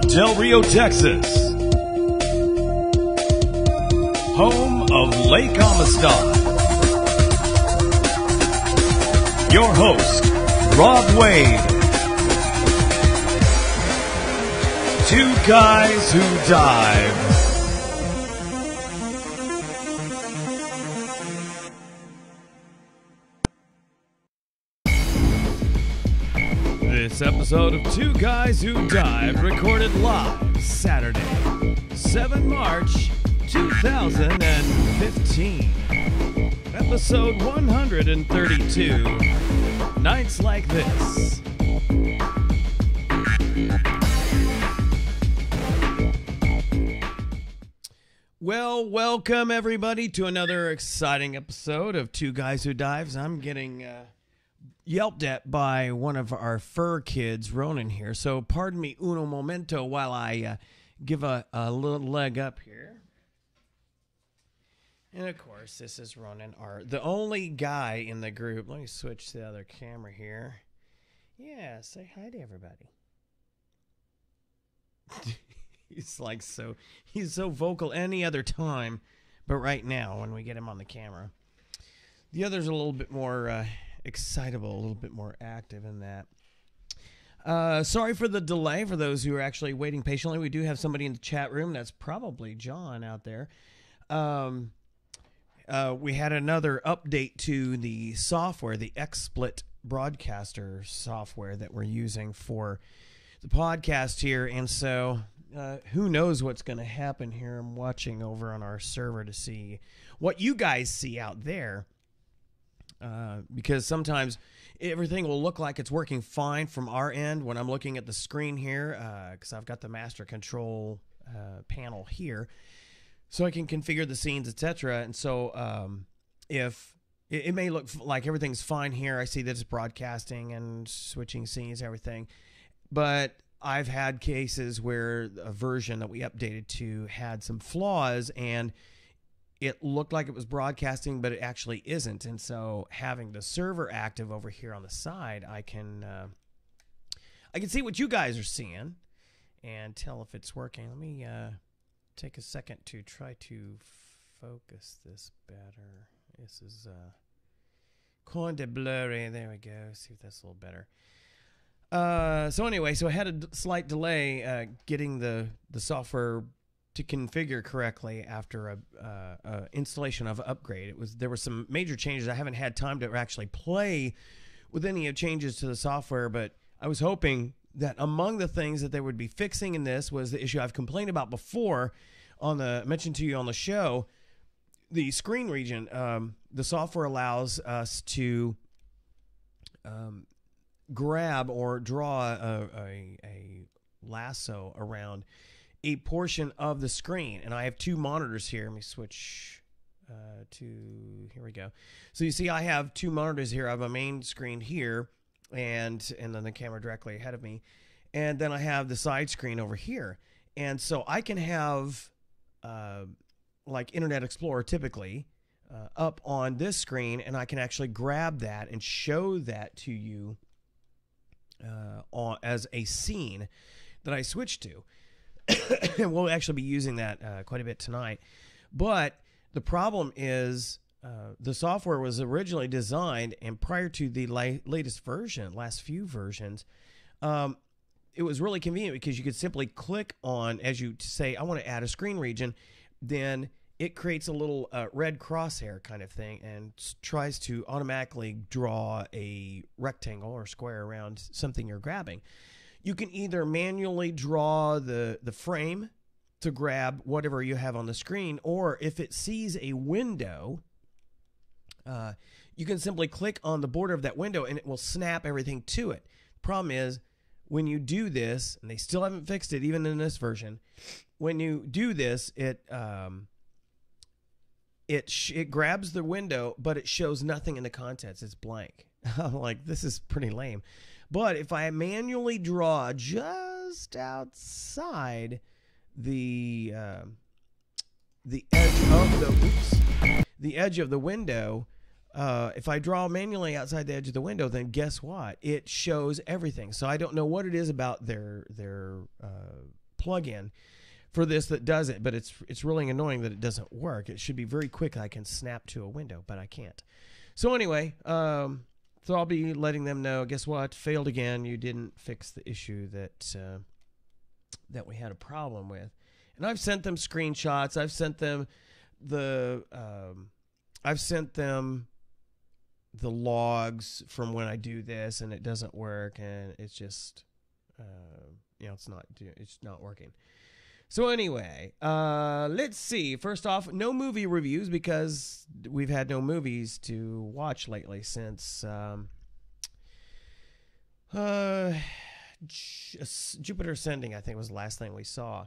Del Rio, Texas, home of Lake Amistad. Your host, Rob Wade. Two guys who dive. This episode of Two Guys Who Dive recorded live Saturday, 7 March 2015. Episode 132. Nights Like This. Well, welcome everybody to another exciting episode of Two Guys Who Dives. I'm getting yelped at by one of our fur kids, Ronan, here. So pardon me uno momento while I give a little leg up here. And of course, this is Ronan, the only guy in the group. Let me switch to the other camera here. Yeah, say hi to everybody. He's so vocal any other time, but right now when we get him on the camera. The other's a little bit more excitable, a little bit more active in that. Sorry for the delay for those who are actually waiting patiently. We do have somebody in the chat room. That's probably John out there. We had another update to the software, the XSplit broadcaster software that we're using for the podcast here. And so who knows what's going to happen here. I'm watching over on our server to see what you guys see out there. Because sometimes everything will look like it's working fine from our end when I'm looking at the screen here, because I've got the master control panel here, so I can configure the scenes, etc. And so if it may look like everything's fine here, I see that it's broadcasting and switching scenes, everything, but I've had cases where a version that we updated to had some flaws and it looked like it was broadcasting, but it actually isn't. And so having the server active over here on the side, I can see what you guys are seeing and tell if it's working. Let me take a second to try to focus this better. This is kind of blurry. There we go. See if that's a little better. So anyway, so I had a slight delay getting the software to configure correctly after a installation of upgrade. There were some major changes. I haven't had time to actually play with any changes to the software, but I was hoping that among the things that they would be fixing in this was the issue I've complained about before mentioned to you on the show, the screen region. The software allows us to grab or draw a lasso around a portion of the screen, and I have two monitors here. Let me switch here we go. So you see I have two monitors here. I have a main screen here and then the camera directly ahead of me, and then I have the side screen over here. And so I can have like Internet Explorer typically up on this screen, and I can actually grab that and show that to you as a scene that I switch to. And we'll actually be using that quite a bit tonight. But the problem is the software was originally designed, and prior to the latest version, last few versions, it was really convenient because you could simply click on, as you say, I want to add a screen region, then it creates a little red crosshair kind of thing and tries to automatically draw a rectangle or square around something you're grabbing. You can either manually draw the frame to grab whatever you have on the screen, or if it sees a window, you can simply click on the border of that window and it will snap everything to it. Problem is, when you do this, and they still haven't fixed it even in this version, when you do this, it grabs the window, but it shows nothing in the contents. It's blank. I'm like, this is pretty lame. But if I manually draw just outside the edge of the window, if I draw manually outside the edge of the window, then guess what? It shows everything. So I don't know what it is about their plug-in for this that does it, but it's really annoying that it doesn't work. It should be very quick. I can snap to a window, but I can't. So anyway, so I'll be letting them know, guess what? Failed again. You didn't fix the issue that we had a problem with. And I've sent them screenshots. I've sent them the logs from when I do this, and it doesn't work, and it's just it's not working. So anyway, let's see. First off, no movie reviews because we've had no movies to watch lately since Jupiter Ascending, I think, was the last thing we saw.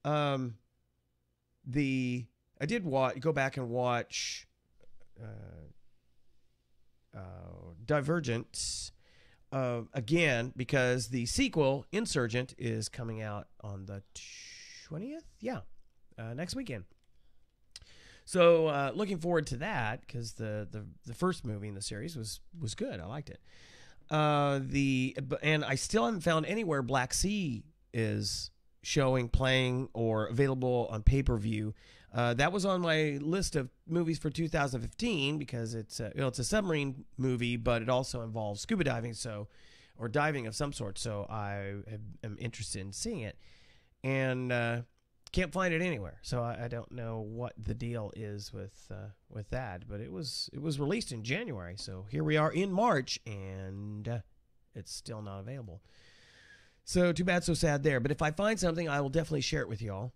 I did go back and watch Divergent again because the sequel, Insurgent, is coming out on the 20th? Yeah, next weekend. So looking forward to that because the first movie in the series was good. I liked it. And I still haven't found anywhere Black Sea is showing, playing, or available on pay-per-view. That was on my list of movies for 2015 because it's a submarine movie, but it also involves scuba diving, or diving of some sort. So I am interested in seeing it, and can't find it anywhere. So I don't know what the deal is with that. But it was released in January, so here we are in March, and it's still not available. So too bad, so sad there. But if I find something, I will definitely share it with y'all.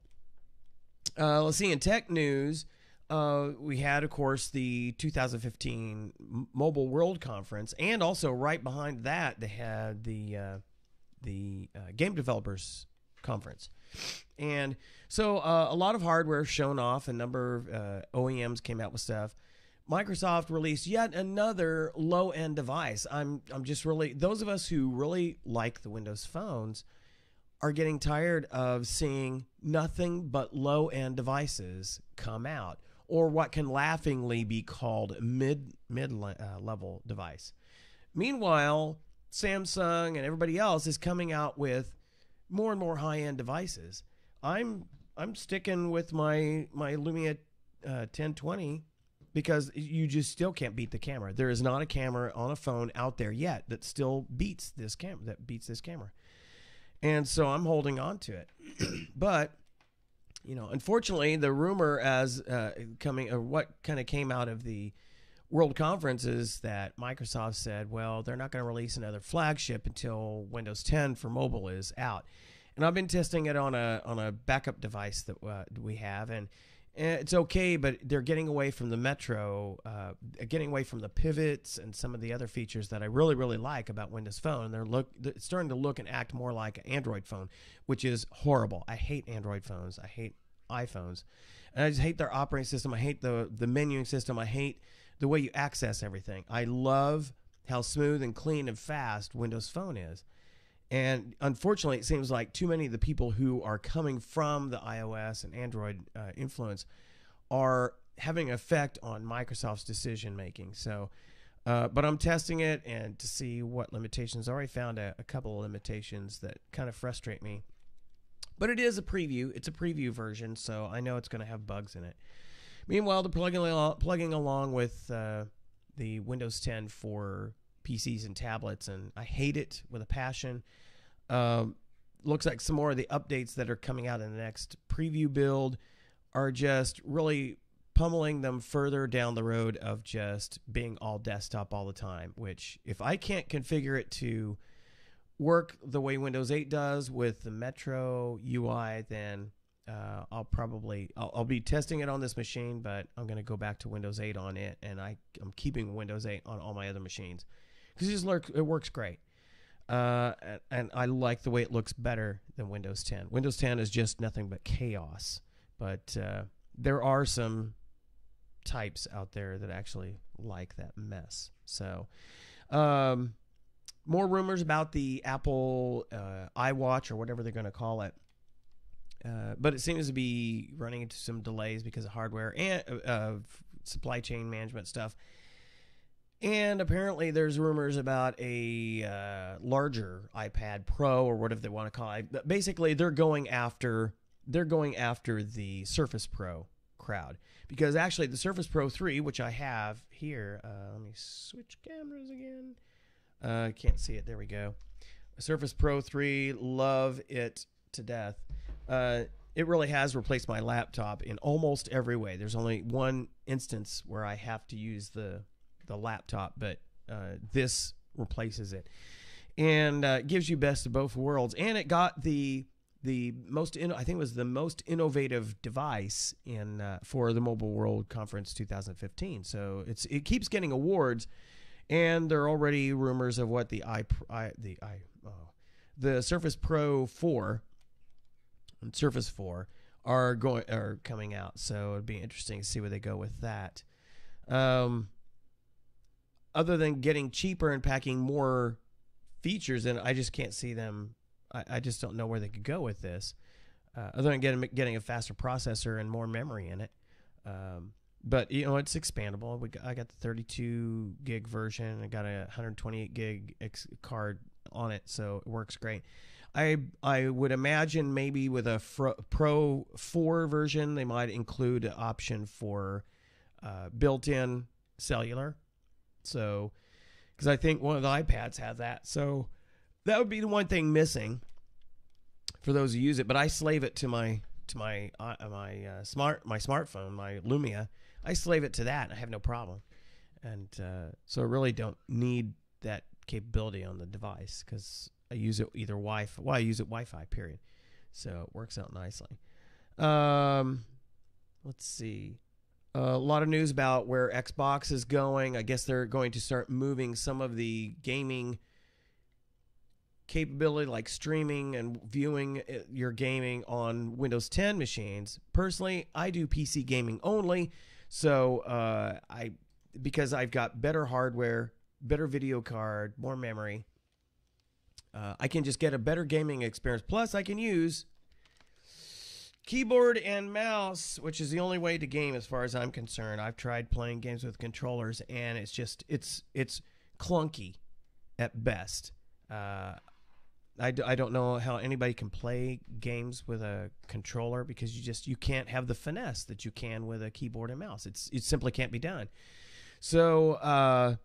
Let's see, in tech news, we had, of course, the 2015 Mobile World Conference, and also right behind that, they had the Game Developers Conference. And so a lot of hardware shown off, a number of OEMs came out with stuff. Microsoft released yet another low-end device. I'm just really, those of us who really like the Windows phones are getting tired of seeing nothing but low-end devices come out, or what can laughingly be called mid-level device. Meanwhile, Samsung and everybody else is coming out with more and more high-end devices. I'm sticking with my Lumia 1020 because you just still can't beat the camera. There is not a camera on a phone out there yet that still beats this camera. And so I'm holding on to it. But, unfortunately, the rumor what kind of came out of the World Conference is that Microsoft said, well, they're not going to release another flagship until Windows 10 for mobile is out. And I've been testing it on a backup device that we have, and it's okay, but they're getting away from the Metro, getting away from the pivots and some of the other features that I really, really like about Windows Phone. They're starting to look and act more like an Android phone, which is horrible. I hate Android phones. I hate iPhones. And I just hate their operating system. I hate the menuing system. I hate the way you access everything. I love how smooth and clean and fast Windows Phone is. And unfortunately, it seems like too many of the people who are coming from the iOS and Android influence are having an effect on Microsoft's decision making. So, but I'm testing it and to see what limitations. I already found a couple of limitations that kind of frustrate me. But it is a preview. It's a preview version, so I know it's going to have bugs in it. Meanwhile, they're plugging along with the Windows 10 for PCs and tablets, and I hate it with a passion. Looks like some more of the updates that are coming out in the next preview build are just really pummeling them further down the road of just being all desktop all the time, which if I can't configure it to work the way Windows 8 does with the Metro UI, then I'll be testing it on this machine, but I'm going to go back to Windows 8 on it, and I'm keeping Windows 8 on all my other machines. Because it works great. And I like the way it looks better than Windows 10. Windows 10 is just nothing but chaos. But there are some types out there that actually like that mess. So, more rumors about the Apple iWatch or whatever they're going to call it. But it seems to be running into some delays because of hardware and supply chain management stuff. And apparently there's rumors about a larger iPad Pro or whatever they want to call it. But basically, they're going after the Surface Pro crowd, because actually the Surface Pro 3, which I have here, let me switch cameras again. Can't see it. There we go. Surface Pro 3, love it to death. It really has replaced my laptop in almost every way. There's only one instance where I have to use the laptop, but this replaces it, and gives you best of both worlds. And it got the most I think it was the most innovative device in for the Mobile World Conference 2015. So it keeps getting awards, and there are already rumors of what the Surface Pro 4 and Surface 4 are coming out. So it'd be interesting to see where they go with that. Other than getting cheaper and packing more features in, I just can't see them. I just don't know where they could go with this. Other than getting a faster processor and more memory in it. But it's expandable. I got the 32 gig version. I got a 128 gig card on it, so it works great. I would imagine maybe with a Pro 4 version, they might include an option for built-in cellular. So, because I think one of the iPads have that. So that would be the one thing missing for those who use it. But I slave it to my smartphone, my Lumia. I slave it to that, and I have no problem. And so I really don't need that capability on the device, because I use it either Wi-Fi. Well, I use it Wi-Fi, period. So it works out nicely. Let's see. A lot of news about where Xbox is going. I guess they're going to start moving some of the gaming capability, like streaming and viewing your gaming on Windows 10 machines. Personally, I do PC gaming only. So because I've got better hardware, better video card, more memory, I can just get a better gaming experience. Plus, I can use keyboard and mouse, which is the only way to game as far as I'm concerned. I've tried playing games with controllers, and it's clunky at best. I don't know how anybody can play games with a controller, because you can't have the finesse that you can with a keyboard and mouse. It simply can't be done. So,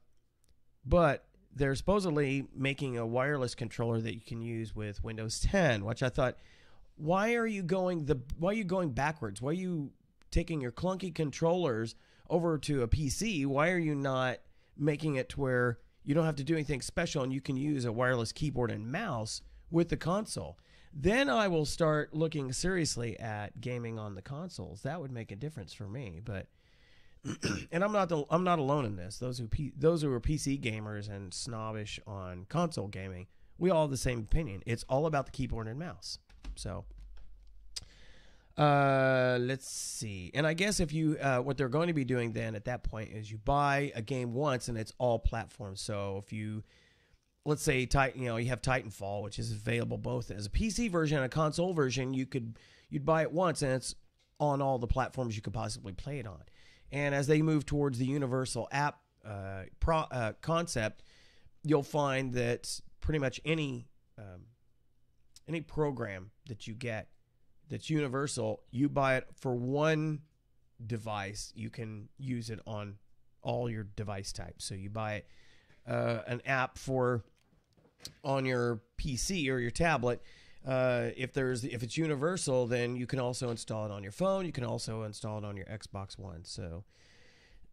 but they're supposedly making a wireless controller that you can use with Windows 10, which I thought, why are you going backwards? Why are you taking your clunky controllers over to a PC? Why are you not making it to where you don't have to do anything special and you can use a wireless keyboard and mouse with the console? Then I will start looking seriously at gaming on the consoles. That would make a difference for me. But and I'm not alone in this. Those who are PC gamers and snobbish on console gaming, we all have the same opinion. It's all about the keyboard and mouse. So let's see. And I guess if you what they're going to be doing then at that point is you buy a game once and it's all platforms. So if you, let's say, you have Titanfall, which is available both as a PC version and a console version, you'd buy it once and it's on all the platforms you could possibly play it on. And as they move towards the universal app concept, you'll find that pretty much any program that you get that's universal, you buy it for one device, you can use it on all your device types. So you buy an app on your PC or your tablet. If it's universal, then you can also install it on your phone. You can also install it on your Xbox One. So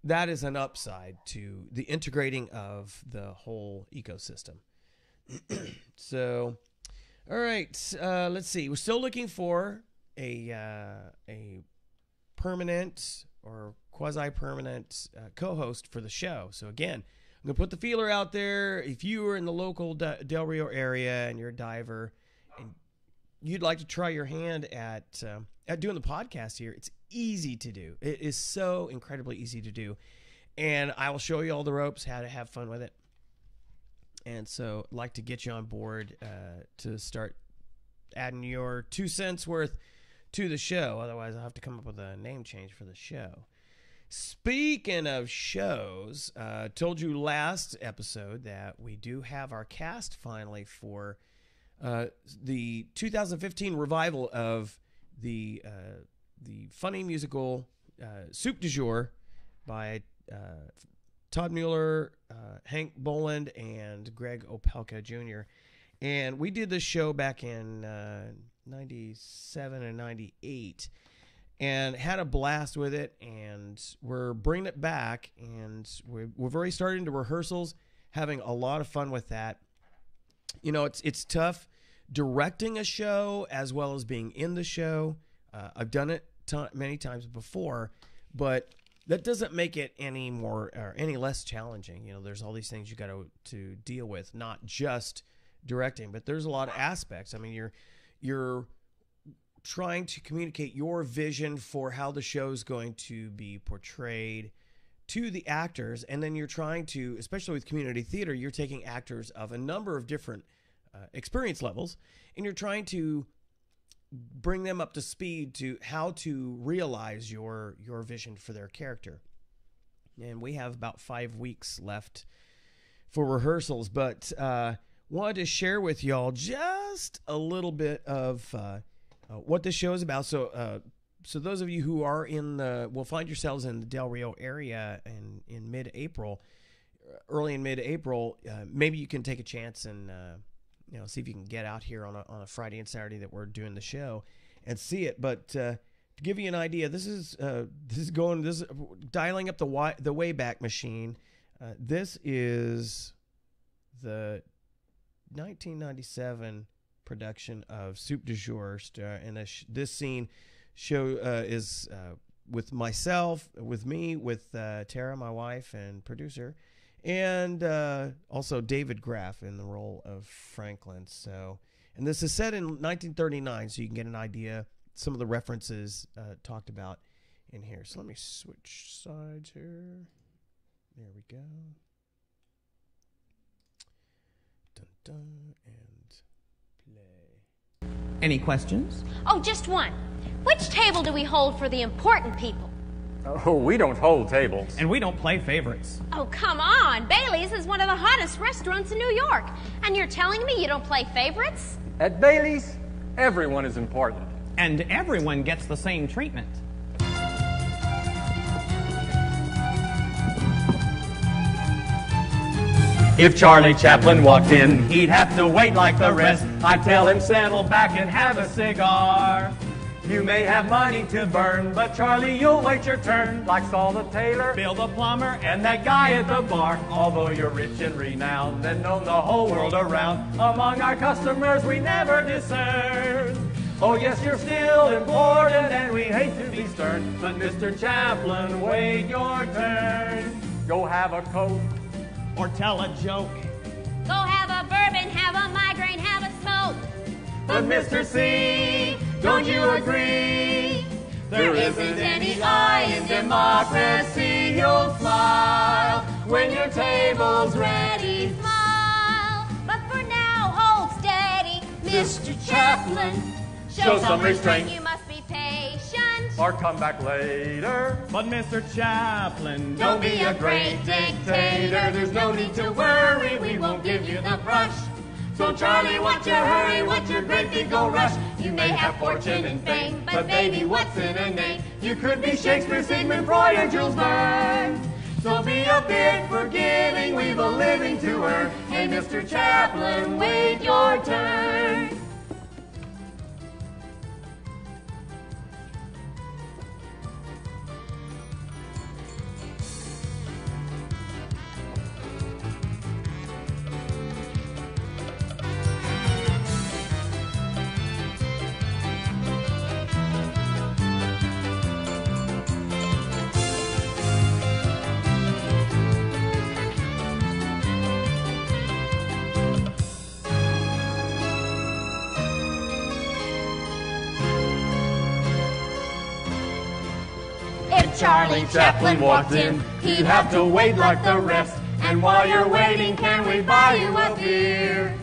that is an upside to the integrating of the whole ecosystem. So, all right, let's see. We're still looking for a permanent or quasi-permanent co-host for the show. So again, I'm going to put the feeler out there. If you are in the local Del Rio area and you're a diver and you'd like to try your hand at doing the podcast here, it's easy to do. It is so incredibly easy to do. And I will show you all the ropes, how to have fun with it. And so I'd like to get you on board to start adding your 2 cents worth to the show. Otherwise, I'll have to come up with a name change for the show. Speaking of shows, told you last episode that we do have our cast finally for the 2015 revival of the funny musical Soup du Jour by Todd Mueller, Hank Boland, and Gregg Opelka Jr. And we did this show back in 97 and 98 and had a blast with it, and we're bringing it back, and we've already started into rehearsals, having a lot of fun with that. You know, it's tough directing a show as well as being in the show. I've done it many times before, but that doesn't make it any more or any less challenging. You know, there's all these things you got to deal with, not just directing, but there's a lot of aspects. I mean, you're trying to communicate your vision for how the show's going to be portrayed to the actors, and then you're trying to, especially with community theater, you're taking actors of a number of different experience levels, and you're trying to bring them up to speed to how to realize your vision for their character. And we have about 5 weeks left for rehearsals, but wanted to share with y'all just a little bit of what this show is about. So those of you who are will find yourselves in the Del Rio area in mid-April, early in mid-April, maybe you can take a chance and see if you can get out here on a Friday and Saturday that we're doing the show and see it. But to give you an idea, this is dialing up the Wayback Machine. This is the 1997 production of Soup du Jour, and this scene show is with myself, with me, with Tara, my wife and producer, and also David Graff in the role of Franklin. So, and this is set in 1939, so you can get an idea some of the references talked about in here. So let me switch sides here. There we go. Dun dun, and play. Any questions? Oh, just one. Which table do we hold for the important people? Oh, we don't hold tables. And we don't play favorites. Oh, come on. Bailey's is one of the hottest restaurants in New York. And you're telling me you don't play favorites? At Bailey's, everyone is important. And everyone gets the same treatment. If Charlie Chaplin walked in, he'd have to wait like the rest. I'd tell him settle back and have a cigar. You may have money to burn, but Charlie, you'll wait your turn. Like Saul the tailor, Bill the plumber, and that guy at the bar. Although you're rich and renowned and known the whole world around, among our customers we never discern. Oh yes, you're still important and we hate to be stern, but Mr. Chaplin, wait your turn. Go have a Coke or tell a joke. Go have a bourbon, have a migraine, have a smoke. But Mr. C, don't you agree? There isn't any I in democracy. You'll smile when your table's ready. Smile, but for now hold steady. Mr. Chaplin, show some restraint. You must be patient. Or come back later. But Mr. Chaplin, Don't be a great dictator. There's no need to worry. We won't give you the brush. So Charlie, what's your hurry? What's your great big old rush? You may have fortune and fame, but baby, what's in a name? You could be Shakespeare, Sigmund Freud, or Jules Verne. So be a bit forgiving, we've a living to earn. Hey, Mr. Chaplin, wait your turn. Charlie Chaplin walked in, he'd have to wait like the rest. And while you're waiting, can we buy you a beer?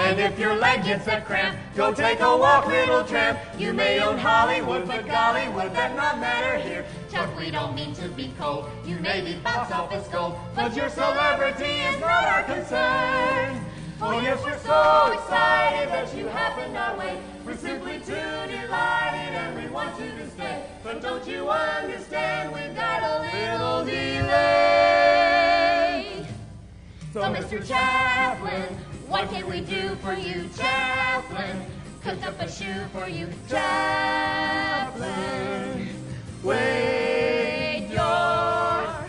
And if your leg gets a cramp, go take a walk, little tramp. You may own Hollywood, but golly, would that not matter here? Chuck, we don't mean to be cold. You may be box office gold, but your celebrity is not our concern. Oh yes, we're so excited that you happened our way. We're simply too delighted and we want you to stay. But don't you understand, we've got a little delay. So Mr. Chaplin, what can we do for you, Chaplin? Cook up a shoe for you, Chaplin. Wait your...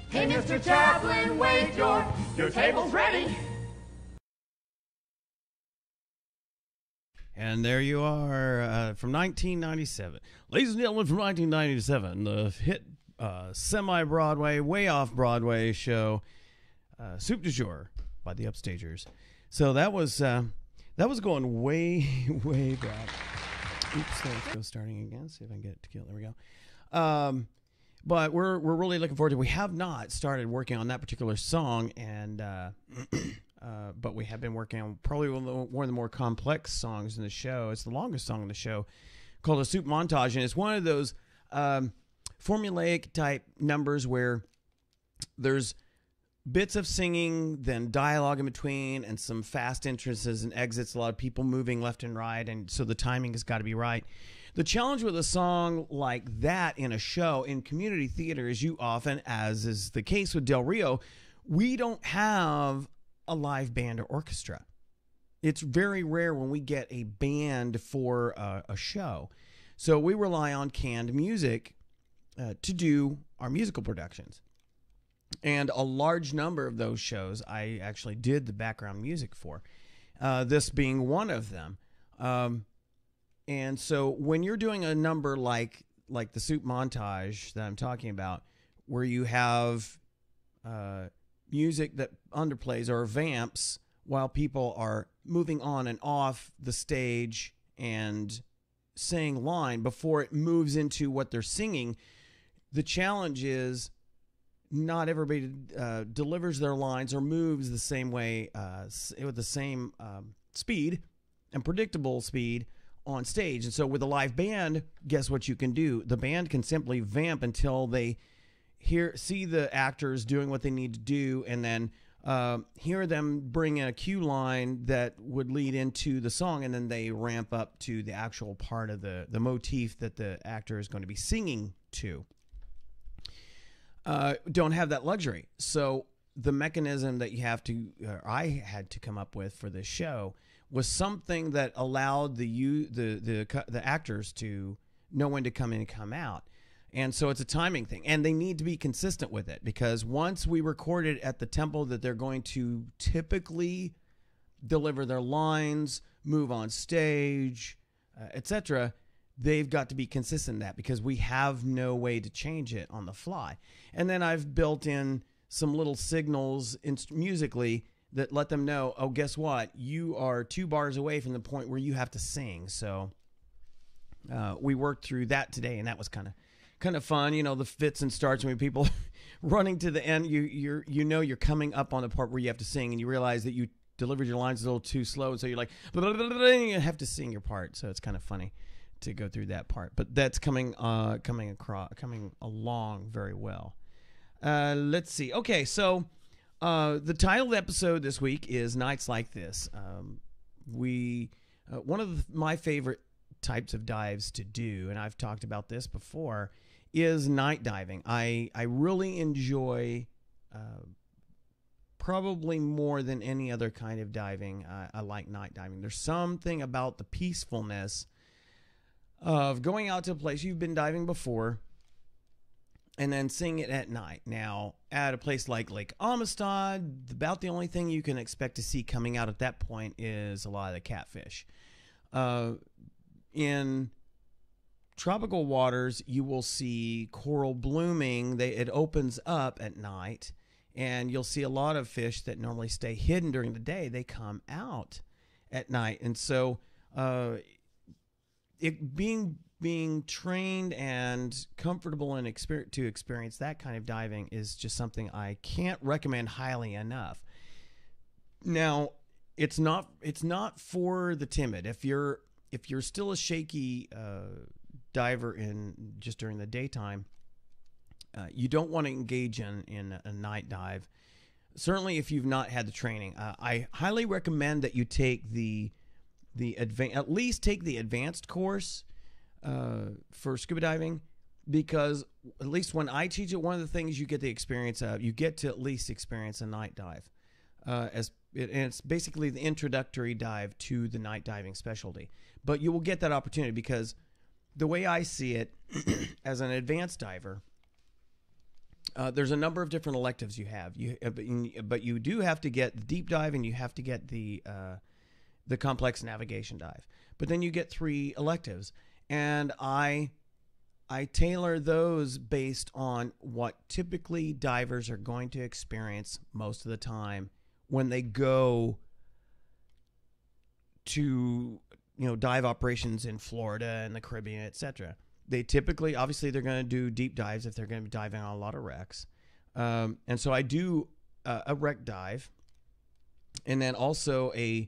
Hey, Mr. Chaplin, wait your table's ready. And there you are from 1997. Ladies and gentlemen, from 1997, the hit semi-Broadway, way off Broadway show, Soup du Jour by the Upstagers. So that was going way, way back. Oops, let's go starting again. See if I can get it to kill. There we go. But we're really looking forward to it. We have not started working on that particular song, and but we have been working on probably one of the more complex songs in the show. It's the longest song in the show, called a Soup Montage, and it's one of those formulaic type numbers where there's bits of singing, then dialogue in between, and some fast entrances and exits, a lot of people moving left and right, and so the timing has got to be right. The challenge with a song like that in a show in community theater is you often, as is the case with Del Rio, we don't have a live band or orchestra. It's very rare when we get a band for a show. So we rely on canned music to do our musical productions. And a large number of those shows I actually did the background music for, this being one of them. And so when you're doing a number like the Soup Montage that I'm talking about, where you have music that underplays or vamps while people are moving on and off the stage and saying line before it moves into what they're singing, the challenge is not everybody delivers their lines or moves the same way with the same speed and predictable speed on stage. And so with a live band, guess what you can do? The band can simply vamp until they see the actors doing what they need to do, and then hear them bring a cue line that would lead into the song, and then they ramp up to the actual part of the motif that the actor is going to be singing to. Don't have that luxury. So the mechanism that you have to, I had to come up with for this show, was something that allowed the actors to know when to come in and come out. And so it's a timing thing, and they need to be consistent with it, because once we record it at the tempo that they're going to typically deliver their lines, move on stage, etc., they've got to be consistent in that, because we have no way to change it on the fly. And then I've built in some little signals musically that let them know, oh, guess what? You are 2 bars away from the point where you have to sing. So we worked through that today, and that was kind of fun. You know, the fits and starts when people running to the end, you're coming up on the part where you have to sing, and you realize that you delivered your lines a little too slow, so you're like, blah, blah, blah, blah, and you have to sing your part. So it's kind of funny to go through that part, but that's coming along very well. Let's see. Okay, so the title of the episode this week is Nights Like This. One of my favorite types of dives to do, and I've talked about this before, is night diving. I really enjoy, probably more than any other kind of diving, I like night diving. There's something about the peacefulness of going out to a place you've been diving before and then seeing it at night. Now, at a place like Lake Amistad, about the only thing you can expect to see coming out at that point is a lot of the catfish. In tropical waters, you will see coral blooming. It opens up at night, and you'll see a lot of fish that normally stay hidden during the day. They come out at night. And so being trained and comfortable and to experience that kind of diving is just something I can't recommend highly enough. Now, it's not for the timid. If you're still a shaky diver just during the daytime, you don't want to engage in a night dive. Certainly, if you've not had the training, I highly recommend that you take at least take the advanced course for scuba diving, because at least when I teach it, one of the things you get the experience of, you get to at least experience a night dive, and it's basically the introductory dive to the night diving specialty. But you will get that opportunity because the way I see it, as an advanced diver, there's a number of different electives you have. But you do have to get the deep dive, and you have to get the complex navigation dive. But then you get 3 electives, and I tailor those based on what typically divers are going to experience most of the time when they go to dive operations in Florida and the Caribbean, etc. They typically, obviously, they're going to do deep dives if they're going to be diving on a lot of wrecks. And so I do a wreck dive, and then also a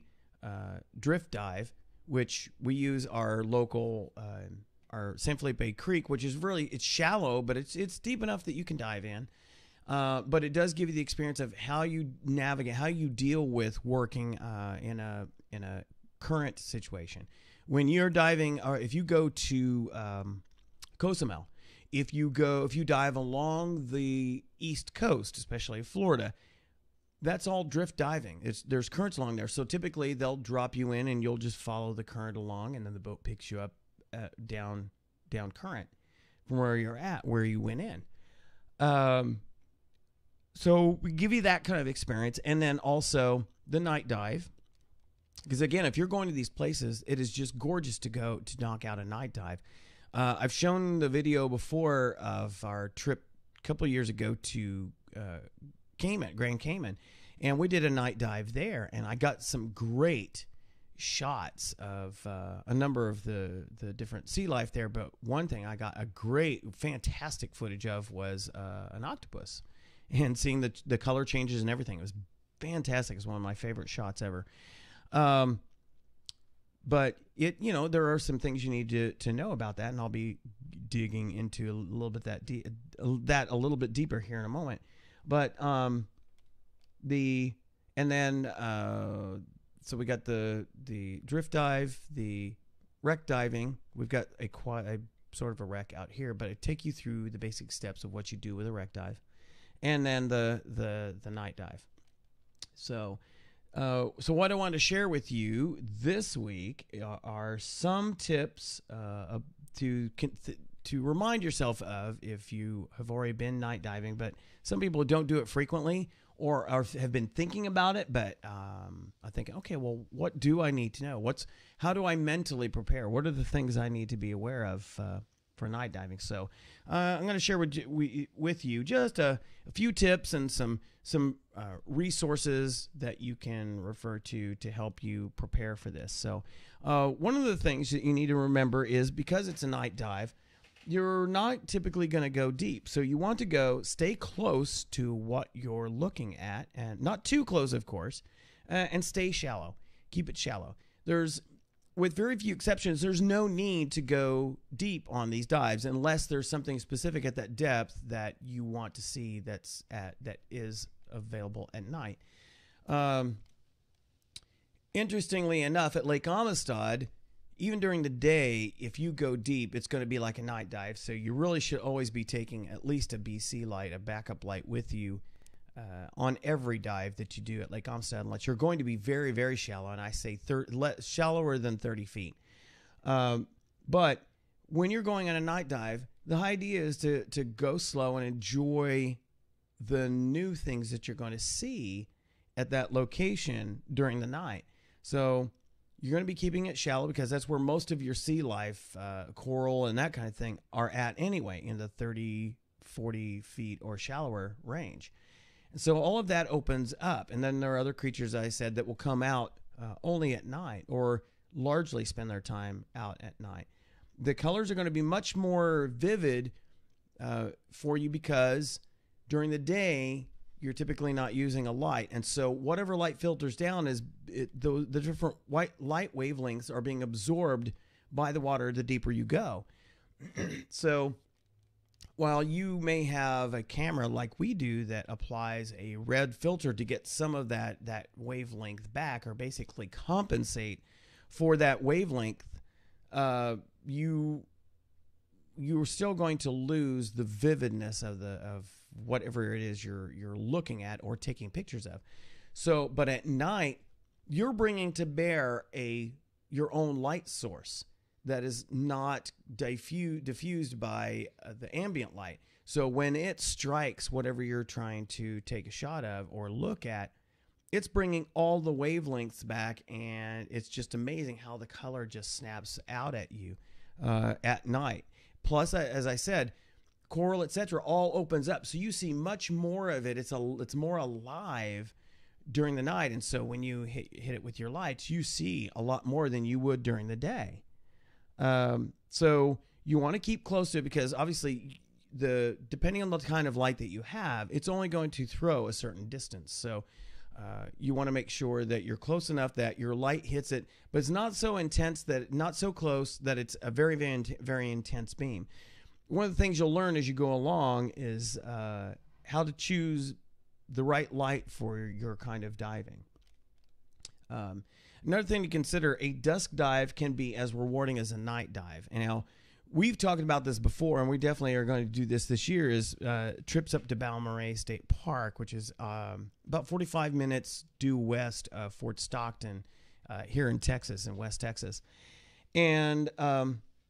drift dive, which we use our local, our San Felipe Creek, which is it's shallow, but it's deep enough that you can dive in. But it does give you the experience of how you navigate, how you deal with working in a current situation. When you're diving, or if you go to Cozumel, if you dive along the East Coast, especially Florida, that's all drift diving. There's currents along there, so typically they'll drop you in, and you'll just follow the current along, and then the boat picks you up down current from where you're at, where you went in. So we give you that kind of experience, and then also the night dive. Because again, if you're going to these places, it is just gorgeous to knock out a night dive. I've shown the video before of our trip a couple of years ago to Grand Cayman, and we did a night dive there, and I got some great shots of a number of the different sea life there. But one thing I got fantastic footage of was an octopus, and seeing the color changes and everything. It was fantastic. It's one of my favorite shots ever. But there are some things you need to know about that, and I'll be digging into a little bit that a little bit deeper here in a moment. But so we got the drift dive, the wreck diving. We've got a sort of a wreck out here, but it take you through the basic steps of what you do with a wreck dive, and then the night dive. So what I wanted to share with you this week are some tips to remind yourself of if you have already been night diving, but some people don't do it frequently or have been thinking about it, but I think, okay, well, what do I need to know? How do I mentally prepare? What are the things I need to be aware of for night diving? So I'm going to share with you just a few tips and some resources that you can refer to help you prepare for this. So one of the things that you need to remember is, because it's a night dive, you're not typically going to go deep. So you want to stay close to what you're looking at, and not too close, of course, and stay shallow. Keep it shallow. With very few exceptions, there's no need to go deep on these dives unless there's something specific at that depth that you want to see that is available at night. Interestingly enough, at Lake Amistad, even during the day, if you go deep, it's going to be like a night dive. So you really should always be taking at least a BC light, a backup light with you on every dive that you do at Lake Amistad, unless you're going to be very, very shallow. And I say shallower than 30 feet. But when you're going on a night dive, the idea is to go slow and enjoy the new things that you're going to see at that location during the night. So you're going to be keeping it shallow because that's where most of your sea life, coral and that kind of thing, are at anyway, in the 30, 40 feet or shallower range. And so all of that opens up. And then there are other creatures, I said, that will come out only at night or largely spend their time out at night. The colors are going to be much more vivid for you because during the day, you're typically not using a light. And so whatever light filters down the different light wavelengths are being absorbed by the water the deeper you go. So while you may have a camera like we do that applies a red filter to get some of that wavelength back, or basically compensate for that wavelength, you're still going to lose the vividness of whatever it is you're looking at or taking pictures of. So, but at night, you're bringing to bear your own light source that is not diffused by the ambient light. So when it strikes whatever you're trying to take a shot of or look at, it's bringing all the wavelengths back, and it's just amazing how the color just snaps out at you at night. Plus, as I said, coral, etc., all opens up, so you see much more of it. It's more alive during the night, and so when you hit it with your lights, you see a lot more than you would during the day. So you want to keep close to it, because obviously depending on the kind of light that you have, it's only going to throw a certain distance. So you want to make sure that you're close enough that your light hits it, but it's not so intense not so close that it's a very, very, very intense beam. One of the things you'll learn as you go along is how to choose the right light for your kind of diving. Another thing to consider, a dusk dive can be as rewarding as a night dive. And now, we've talked about this before, and we definitely are going to do this year, is trips up to Balmorhea State Park, which is about 45 minutes due west of Fort Stockton here in Texas, in West Texas. And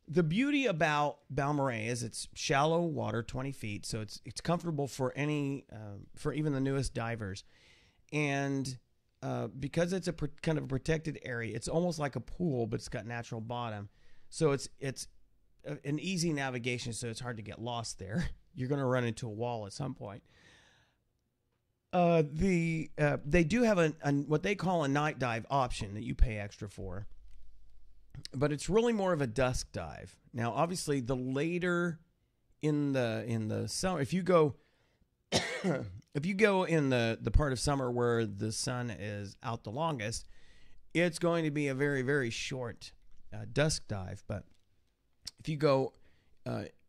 the beauty about Balmorhea is it's shallow water, 20 feet, so it's comfortable for for even the newest divers. And because it's kind of a protected area, it's almost like a pool, but it's got natural bottom. So it's an easy navigation, so it's hard to get lost there. You're going to run into a wall at some point. They do have what they call a night dive option that you pay extra for, but it's really more of a dusk dive. Now, obviously, the later in the summer, if you go in the part of summer where the sun is out the longest, it's going to be a very, very short dusk dive. But if you go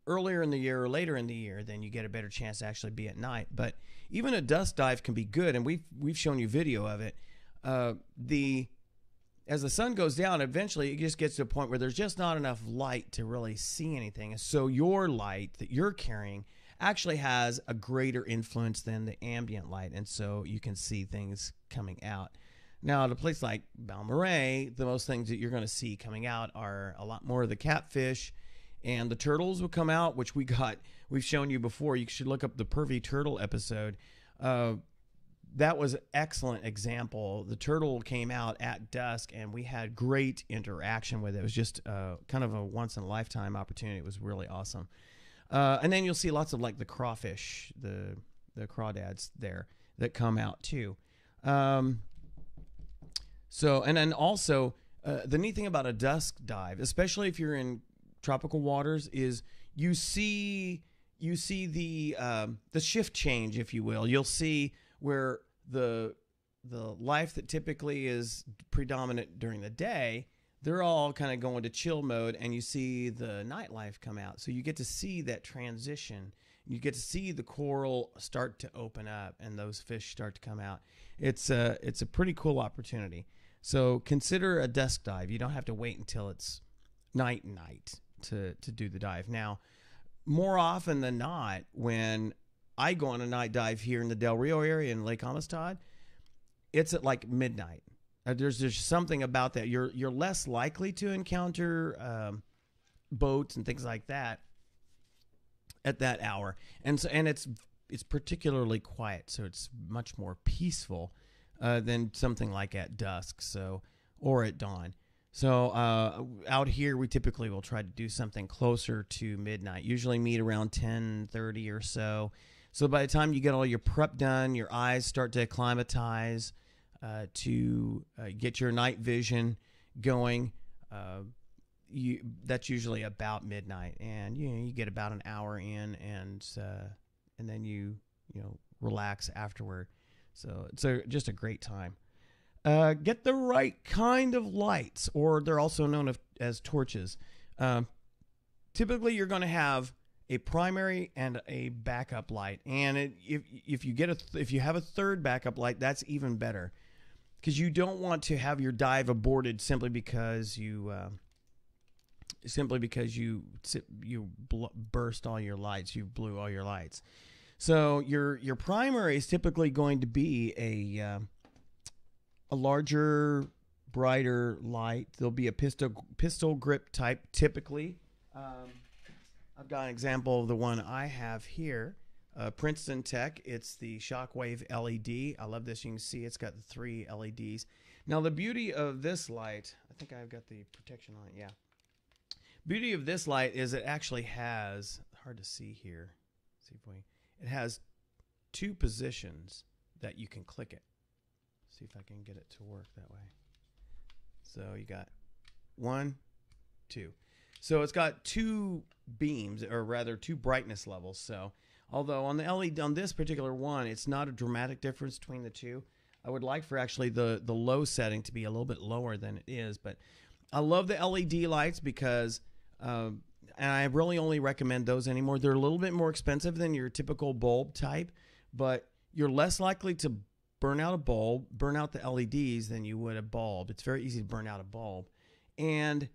earlier in the year or later in the year, then you get a better chance to actually be at night. But even a dusk dive can be good, and we've shown you video of it. As the sun goes down, eventually it just gets to a point where there's just not enough light to really see anything. So your light that you're carrying actually has a greater influence than the ambient light, and so you can see things coming out. Now, at a place like Balmorhea, the most things that you're going to see coming out are a lot more of the catfish, and the turtles will come out, which we've shown you before. You should look up the Pervy Turtle episode. That was an excellent example. The turtle came out at dusk, and we had great interaction with it. It was just kind of a once-in-a-lifetime opportunity. It was really awesome. And then you'll see lots of like the crawfish, the crawdads there that come out too. So, and then also the neat thing about a dusk dive, especially if you're in tropical waters, is you see the shift change, if you will. You'll see where the life that typically is predominant during the day, they're all kind of going to chill mode, and you see the nightlife come out. So you get to see that transition. You get to see the coral start to open up and those fish start to come out. It's a pretty cool opportunity. So consider a dusk dive. You don't have to wait until it's night to do the dive. Now, more often than not, when I go on a night dive here in the Del Rio area in Lake Amistad, it's at like midnight. There's something about that. You're less likely to encounter boats and things like that at that hour, and it's particularly quiet, so it's much more peaceful than something like at dusk, or at dawn. So out here, we typically will try to do something closer to midnight. Usually meet around 10:30 or so. So by the time you get all your prep done, your eyes start to acclimatize to get your night vision going. That's usually about midnight, and you get about an hour in, and then you relax afterward. So it's just a great time. Get the right kind of lights, or they're also known as torches. Typically, you're going to have a primary and a backup light, and if you have a third backup light, that's even better, because you don't want to have your dive aborted simply because you burst all your lights, you blew all your lights. So your primary is typically going to be a larger, brighter light. There'll be a pistol grip type typically. I've got an example of the one I have here. Princeton Tech. It's the Shockwave LED. I love this. You can see it's got the 3 LEDs. Now the beauty of this light, I think I've got the protection on it. Yeah. Beauty of this light is it actually has, hard to see here. It has 2 positions that you can click it. See if I can get it to work that way. So you got 1, 2. So it's got 2 beams, or rather 2 brightness levels. So although on the LED, on this particular one, it's not a dramatic difference between the 2. I would like for actually the low setting to be a little bit lower than it is. But I love the LED lights because, and I really only recommend those anymore. They're a little bit more expensive than your typical bulb type, but you're less likely to burn out the LEDs than you would a bulb. It's very easy to burn out a bulb. And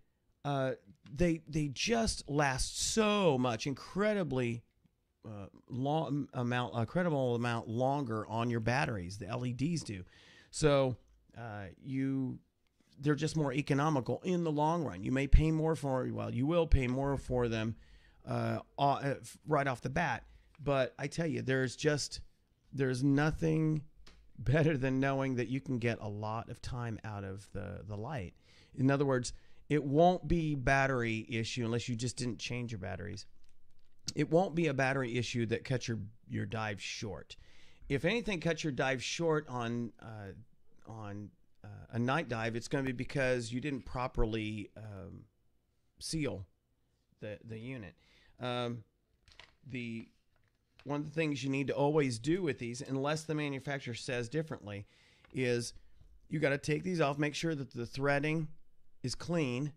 they just last so much, incredible amount longer on your batteries. The LEDs do. So they're just more economical in the long run. You may pay more you will pay more for them right off the bat. But I tell you, there's nothing better than knowing that you can get a lot of time out of the light. In other words, it won't be battery issue unless you just didn't change your batteries. It won't be a battery issue that cuts your dive short. If anything cuts your dive short on a night dive, it's going to be because you didn't properly seal the unit. One of the things you need to always do with these, unless the manufacturer says differently, is you got to take these off, make sure that the threading is clean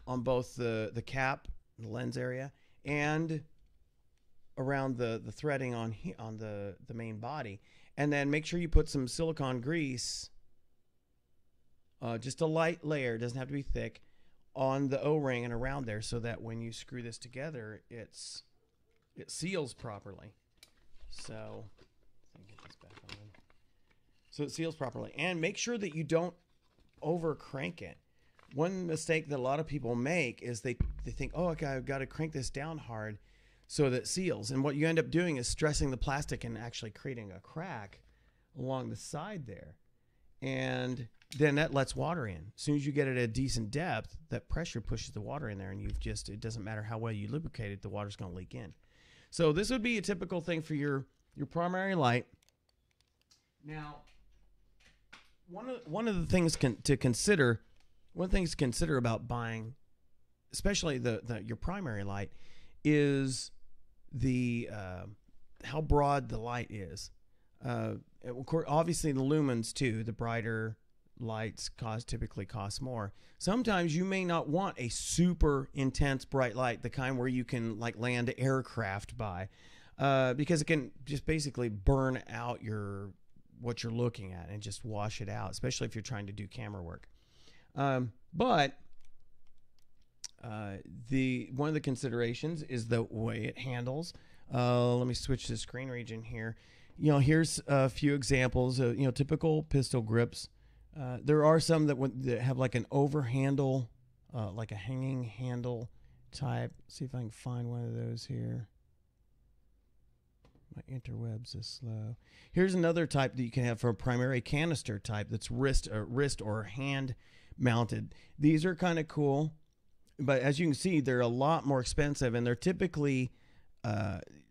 on both the cap, the lens area, and around the threading on the main body. And then make sure you put some silicone grease, just a light layer, doesn't have to be thick, on the O-ring and around there, so that when you screw this together, it seals properly. So let me get this back on. So it seals properly. And make sure that you don't over crank it. One mistake that a lot of people make is they think, oh, okay, I've got to crank this down hard so that it seals. And what you end up doing is stressing the plastic and actually creating a crack along the side there. And then that lets water in. As soon as you get it at a decent depth, that pressure pushes the water in there, and it doesn't matter how well you lubricate it, the water's going to leak in. So this would be a typical thing for your primary light. Now, one of the things to consider about buying, especially your primary light, is the how broad the light is. Of course, obviously the lumens too. The brighter lights typically cost more. Sometimes you may not want a super intense bright light, the kind where you can like land aircraft by, because it can just basically burn out what you're looking at and just wash it out, especially if you're trying to do camera work. But one of the considerations is the way it handles. Let me switch to screen region here. Here's a few examples of typical pistol grips. There are some that have like an over handle, like a hanging handle type. See if I can find one of those here. My interwebs is slow. Here's another type that you can have for a primary canister type that's wrist or hand mounted. These are kind of cool, but as you can see, they're a lot more expensive, and they're typically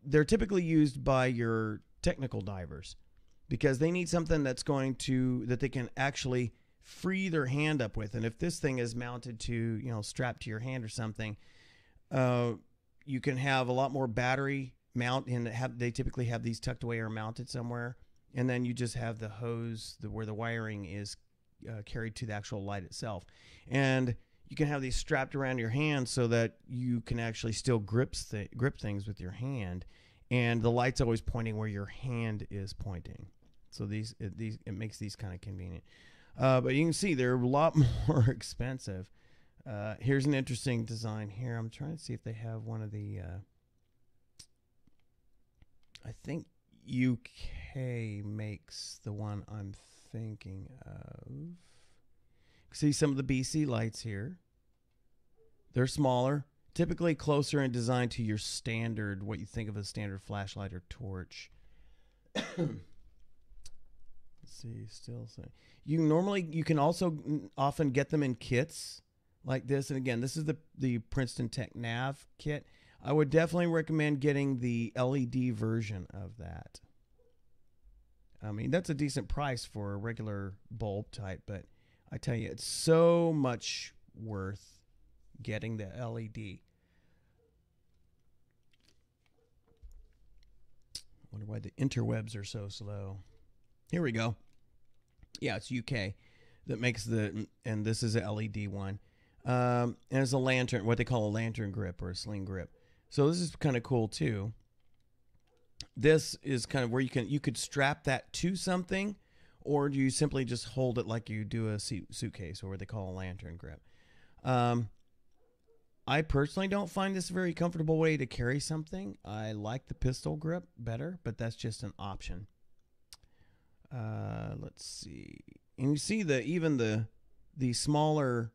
used by your technical divers because they need something that they can actually free their hand up with. And if this thing is mounted to strapped to your hand or something, you can have a lot more battery mount and they typically have these tucked away or mounted somewhere, and then you just have the hose where the wiring is carried to the actual light itself, and you can have these strapped around your hand so that you can actually still grip things with your hand, and the light's always pointing where your hand is pointing. So it makes these kind of convenient. But you can see they're a lot more expensive. Here's an interesting design here. I'm trying to see if they have one of the. I think UK makes the one I'm thinking of. See some of the BC lights here. They're smaller, typically closer in design to your standard, what you think of as standard flashlight or torch. Let's see, still say you can also often get them in kits like this. And again, this is the Princeton Tech Nav kit. I would definitely recommend getting the LED version of that. I mean, that's a decent price for a regular bulb type, but I tell you, it's so much worth getting the LED. Wonder why the interwebs are so slow. Here we go. Yeah, it's UK that makes and this is a LED one. And it's a lantern, what they call a lantern grip or a sling grip. So this is kind of cool too. This is kind of where you could strap that to something, or do you simply just hold it like you do a suitcase, or what they call a lantern grip. I personally don't find this a very comfortable way to carry something. I like the pistol grip better, but that's just an option. Let's see. And you see even the smaller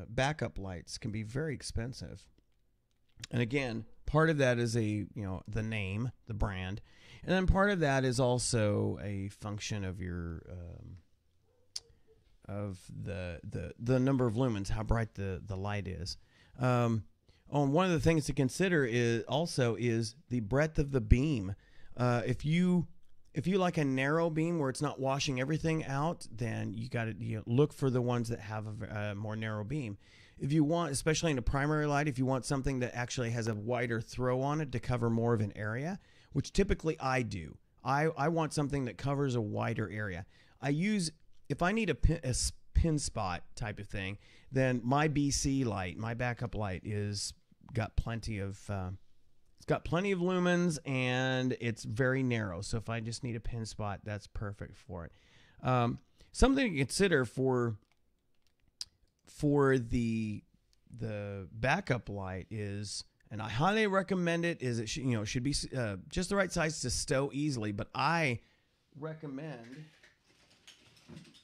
backup lights can be very expensive. And again, part of that is the name, the brand, and then part of that is also a function of your of the number of lumens, how bright the light is. One of the things to consider is the breadth of the beam. If you like a narrow beam where it's not washing everything out, then you got to look for the ones that have a more narrow beam. If you want, especially in a primary light, if you want something that actually has a wider throw on it to cover more of an area, which typically I do. I want something that covers a wider area. If I need a pin spot type of thing, then my BC light, my backup light, got plenty of lumens, and it's very narrow. So if I just need a pin spot, that's perfect for it. Something to consider for the backup light is, and I highly recommend it, is it should be just the right size to stow easily. But I recommend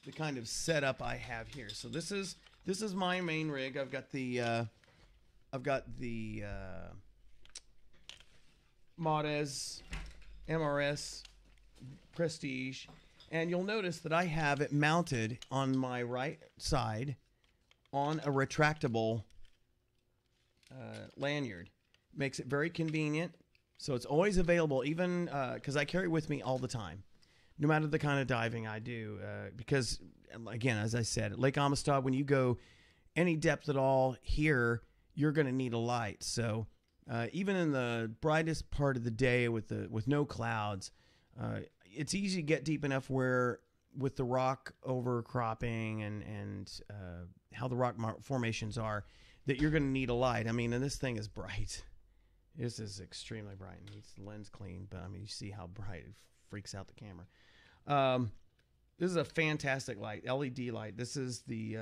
the kind of setup I have here. So this is my main rig. I've got the Modez MRS Prestige, and you'll notice that I have it mounted on my right side on a retractable lanyard. Makes it very convenient, so it's always available, even because I carry it with me all the time, no matter the kind of diving I do, because again, as I said, at Lake Amistad, when you go any depth at all here, you're going to need a light. So even in the brightest part of the day with no clouds, it's easy to get deep enough where, with the rock overcropping and how the rock formations are, that you're going to need a light. I mean, and this thing is bright. This is extremely bright. It needs the lens clean, but I mean, you see how bright it freaks out the camera. This is a fantastic light, LED light. This is the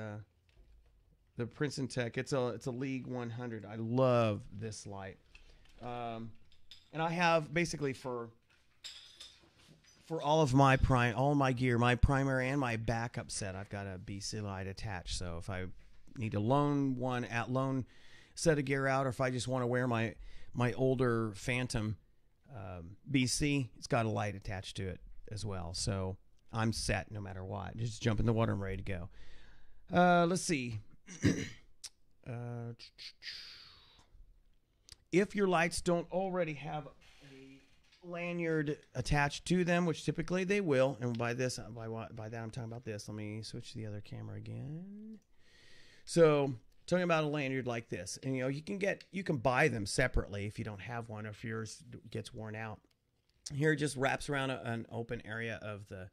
Princeton Tech. It's a League 100. I love this light, and I have basically for all of my gear, my primary and my backup set, I've got a BC light attached. So if I need a lone set of gear out, or if I just want to wear my older Phantom BC, it's got a light attached to it as well. So I'm set no matter what. Just jump in the water and ready to go. Let's see. If your lights don't already have a lanyard attached to them, which typically they will, and by that I'm talking about this. Let me switch to the other camera again. So talking about a lanyard like this, and you can buy them separately if you don't have one, or if yours gets worn out. Here it just wraps around an open area of the,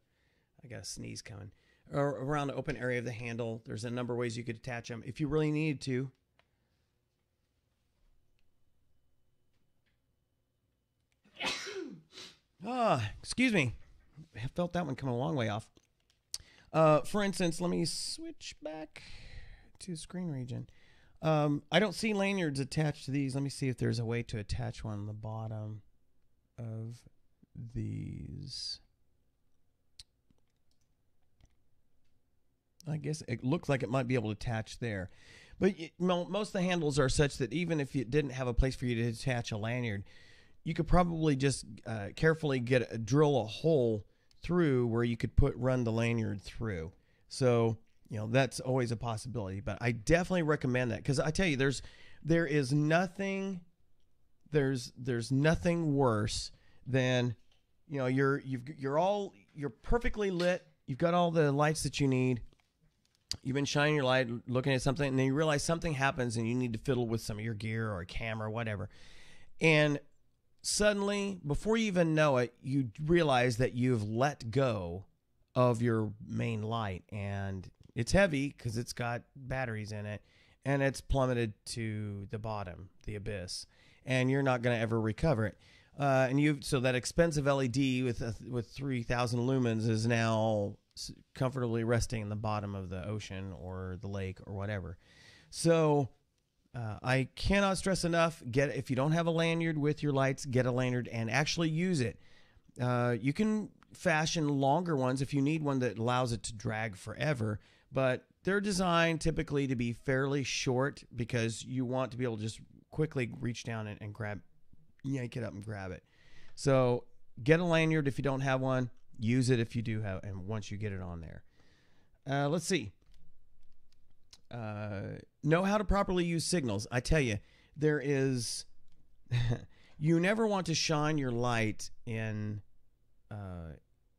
I got a sneeze coming, or around the open area of the handle. There's a number of ways you could attach them if you really needed to. Excuse me. I felt that one coming a long way off. For instance, let me switch back to screen region. I don't see lanyards attached to these. Let me see if there's a way to attach one on the bottom of these. I guess it looks like it might be able to attach there. But most of the handles are such that even if you didn't have a place for you to attach a lanyard, you could probably just carefully drill a hole through where you could run the lanyard through. So, that's always a possibility. But I definitely recommend that, because I tell you, there's nothing worse than, you're perfectly lit. You've got all the lights that you need. You've been shining your light, looking at something, and then you realize something happens and you need to fiddle with some of your gear or a camera or whatever. And suddenly, before you even know it, you realize that you've let go of your main light, and it's heavy because it's got batteries in it, and it's plummeted to the bottom, the abyss, and you're not going to ever recover it. So that expensive LED with 3,000 lumens is now comfortably resting in the bottom of the ocean or the lake or whatever. So I cannot stress enough, if you don't have a lanyard with your lights, get a lanyard and actually use it. You can fashion longer ones if you need one that allows it to drag forever, but they're designed typically to be fairly short because you want to be able to just quickly reach down and yank it up and grab it. So get a lanyard if you don't have one. Use it if you do have, and once you get it on there. Let's see. Know how to properly use signals. I tell you, there is you never want to shine your light in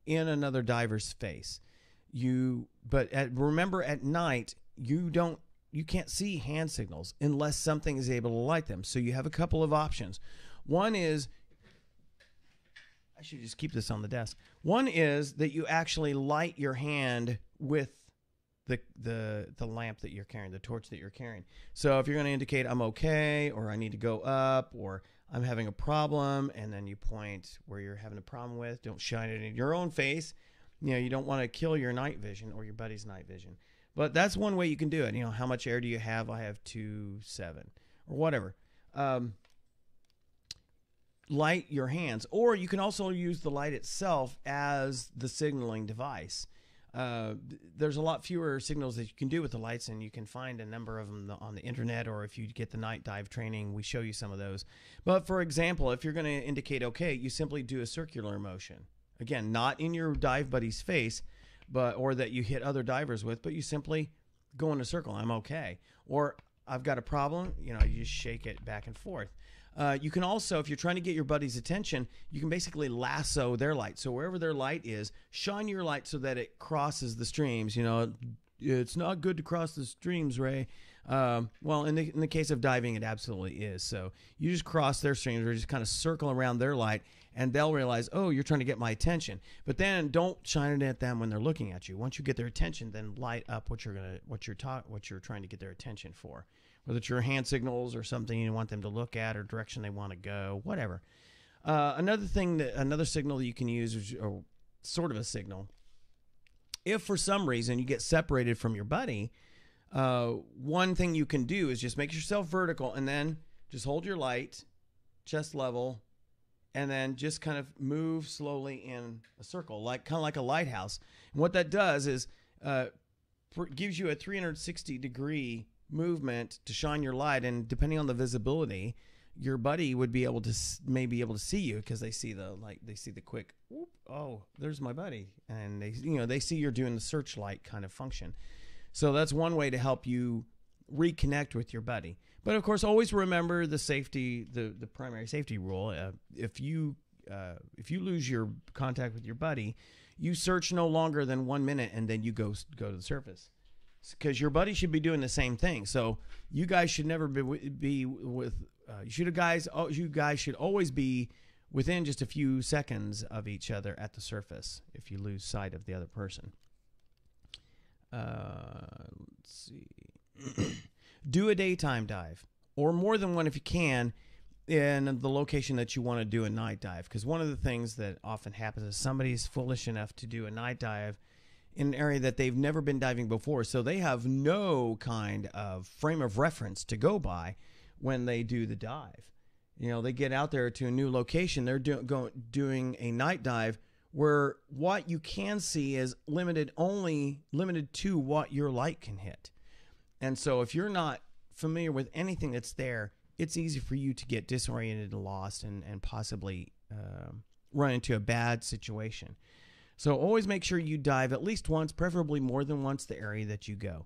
another diver's face. Remember, at night you can't see hand signals unless something is able to light them. So you have a couple of options. One is, I should just keep this on the desk. One is that you actually light your hand with the lamp that you're carrying, the torch that you're carrying. So if you're going to indicate I'm okay, or I need to go up, or I'm having a problem, and then you point where you're having a problem with, don't shine it in your own face. You don't want to kill your night vision or your buddy's night vision. But that's one way you can do it. How much air do you have? I have 2.7 or whatever. Light your hands, or you can also use the light itself as the signaling device. There's a lot fewer signals that you can do with the lights, and you can find a number of them on the internet, or if you get the night dive training, we show you some of those. But for example, if you're going to indicate okay, you simply do a circular motion. Again, not in your dive buddy's face, or that you hit other divers with, but you simply go in a circle. I'm okay. Or I've got a problem. You just shake it back and forth. You can also, if you're trying to get your buddy's attention, you can basically lasso their light. So wherever their light is, shine your light so that it crosses the streams. It's not good to cross the streams, Ray. Well, in the case of diving, it absolutely is. So you just cross their streams, or just kind of circle around their light, and they'll realize, oh, you're trying to get my attention. But then don't shine it at them when they're looking at you. Once you get their attention, then light up what you're trying to get their attention for. Whether it's your hand signals or something you want them to look at, or direction they want to go, whatever. Another signal that you can use is sort of a signal. If for some reason you get separated from your buddy, one thing you can do is just make yourself vertical, and then just hold your light chest level, and then just kind of move slowly in a circle, kind of like a lighthouse. And what that does is gives you a 360-degree movement to shine your light, and depending on the visibility, your buddy would be able to see you, because they see the quick whoop, oh, there's my buddy, and they see you're doing the searchlight kind of function. So that's one way to help you reconnect with your buddy. But of course, always remember the primary safety rule. If you lose your contact with your buddy, you search no longer than 1 minute, and then you go to the surface. because your buddy should be doing the same thing. So you guys should never be with. You guys should always be within just a few seconds of each other at the surface. If you lose sight of the other person. Let's see. Do a daytime dive, or more than one if you can, in the location that you want to do a night dive. Because one of the things that often happens is somebody's foolish enough to do a night dive in an area that they've never been diving before. So they have no kind of frame of reference to go by when they do the dive. You know, they get out there to a new location. They're doing a night dive where what you can see is limited to what your light can hit. And so if you're not familiar with anything that's there, it's easy for you to get disoriented and lost and possibly run into a bad situation. So always make sure you dive at least once, preferably more than once, the area that you go.